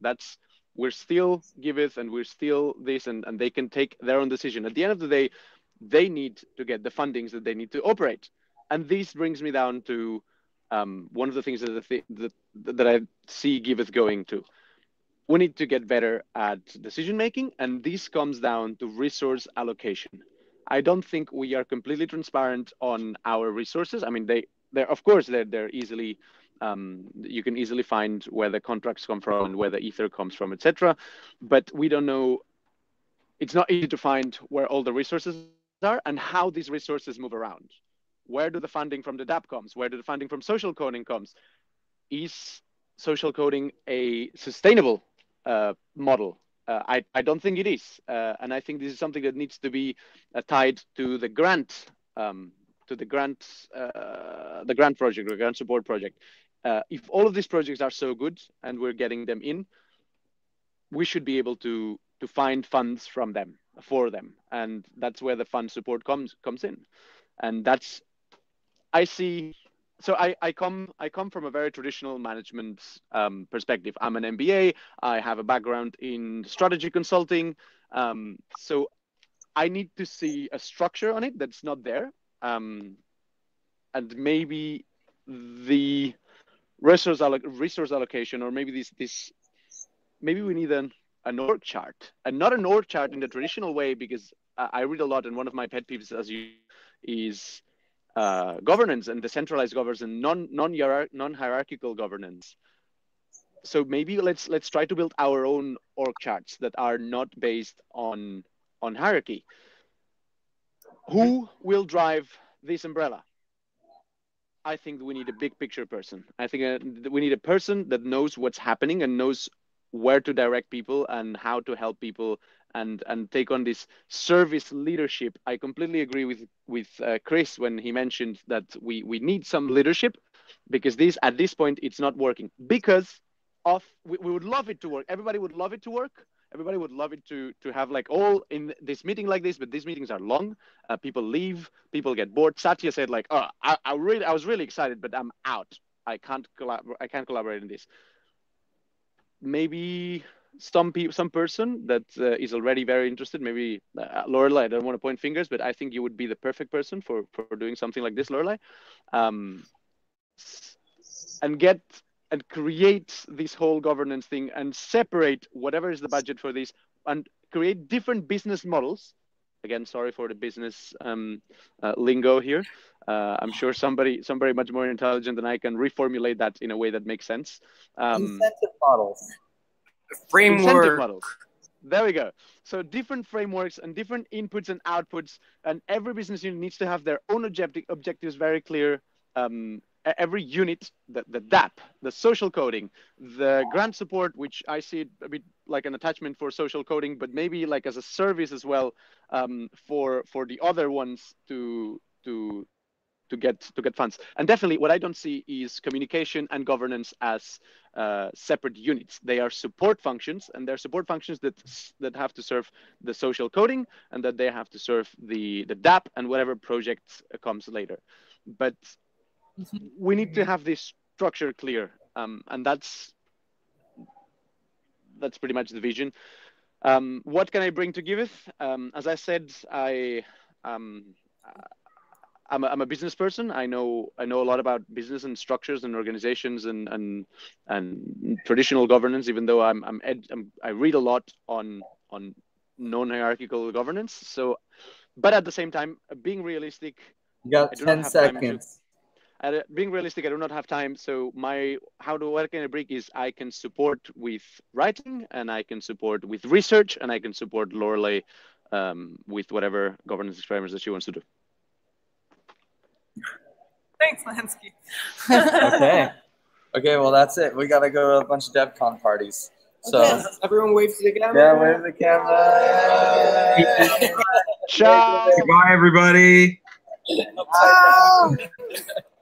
We're still Giveth, and we're still this, and they can take their own decision. At the end of the day, they need to get the fundings that they need to operate. And this brings me down to one of the things that I see Giveth going to. We need to get better at decision making, and this comes down to resource allocation. I don't think we are completely transparent on our resources. I mean, they're of course they're easily, you can easily find where the contracts come from and where the ether comes from, etc. But we don't know. It's not easy to find where all the resources are and how these resources move around. Where do the funding from the DApp comes? Where do the funding from social coding comes? Is social coding a sustainable model? I don't think it is, and I think this is something that needs to be tied to the grant, the grant project, the grant support project. If all of these projects are so good and we're getting them in, we should be able to find funds from them for them, and that's where the fund support comes in, and that's I see. So I come from a very traditional management perspective. I'm an MBA. I have a background in strategy consulting. So I need to see a structure on it that's not there. And maybe the resource allocation, or maybe maybe we need an org chart, and not an org chart in the traditional way, because I read a lot, and one of my pet peeves, as you, is governance and decentralized governance and non-hierarchical governance. So maybe let's try to build our own org charts that are not based on hierarchy. Who will drive this umbrella? I think we need a big picture person. I think we need a person that knows what's happening and knows where to direct people and how to help people and take on this service leadership. I completely agree with Chris when he mentioned that we need some leadership, because at this point it's not working, because we would love it to work. Everybody would love it to work. Everybody would love it to have like all in this meeting like this, but these meetings are long. People leave, people get bored. Satya said like, oh, I was really excited, but I'm out. I can't collaborate in this. Maybe some person that is already very interested, maybe Lorelai, I don't want to point fingers, but I think you would be the perfect person for doing something like this, Lorelai. And create this whole governance thing and separate whatever is the budget for this and create different business models. Again, sorry for the business lingo here. I'm sure somebody much more intelligent than I can reformulate that in a way that makes sense. Incentive models. Incentive Framework. models. There we go. So different frameworks and different inputs and outputs, and every business unit needs to have their own objectives very clear. Every unit, the DAP, the social coding, the grant support, which I see it a bit like an attachment for social coding, but maybe like as a service as well, for the other ones to get funds. And definitely what I don't see is communication and governance as separate units. They are support functions, and they're support functions that have to serve the social coding, and that they have to serve the DAP and whatever project comes later. But we need to have this structure clear, and that's pretty much the vision. What can I bring to Giveth? As I said, I'm a business person. I know a lot about business and structures and organizations and traditional governance. Even though I read a lot on non-hierarchical governance. So, but at the same time, being realistic, You got 10 seconds. Being realistic, I do not have time. So what can I bring is I can support with writing, and I can support with research, and I can support Lorelai with whatever governance experiments that she wants to do. Thanks, Lansky. Okay, well, that's it. We got to go to a bunch of DevCon parties. So Okay. Everyone wave to the camera. Yeah, wave to the camera. Ciao. Goodbye, everybody.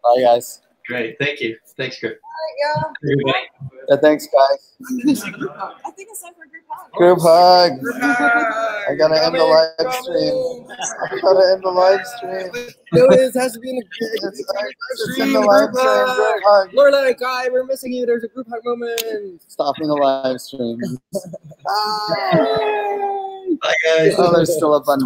Bye, guys. Great. Thank you. Thanks, Griff. Yeah, thanks, guys. I think it's time for a group hug. Group hug. I gotta end the live stream. I gotta end the live stream. No, it has to be in the It's in the live stream. Group hug. Lorelai, Guy, we're missing you. There's a group hug moment. Stopping the live stream. Bye, guys. Oh, there's still a bunch.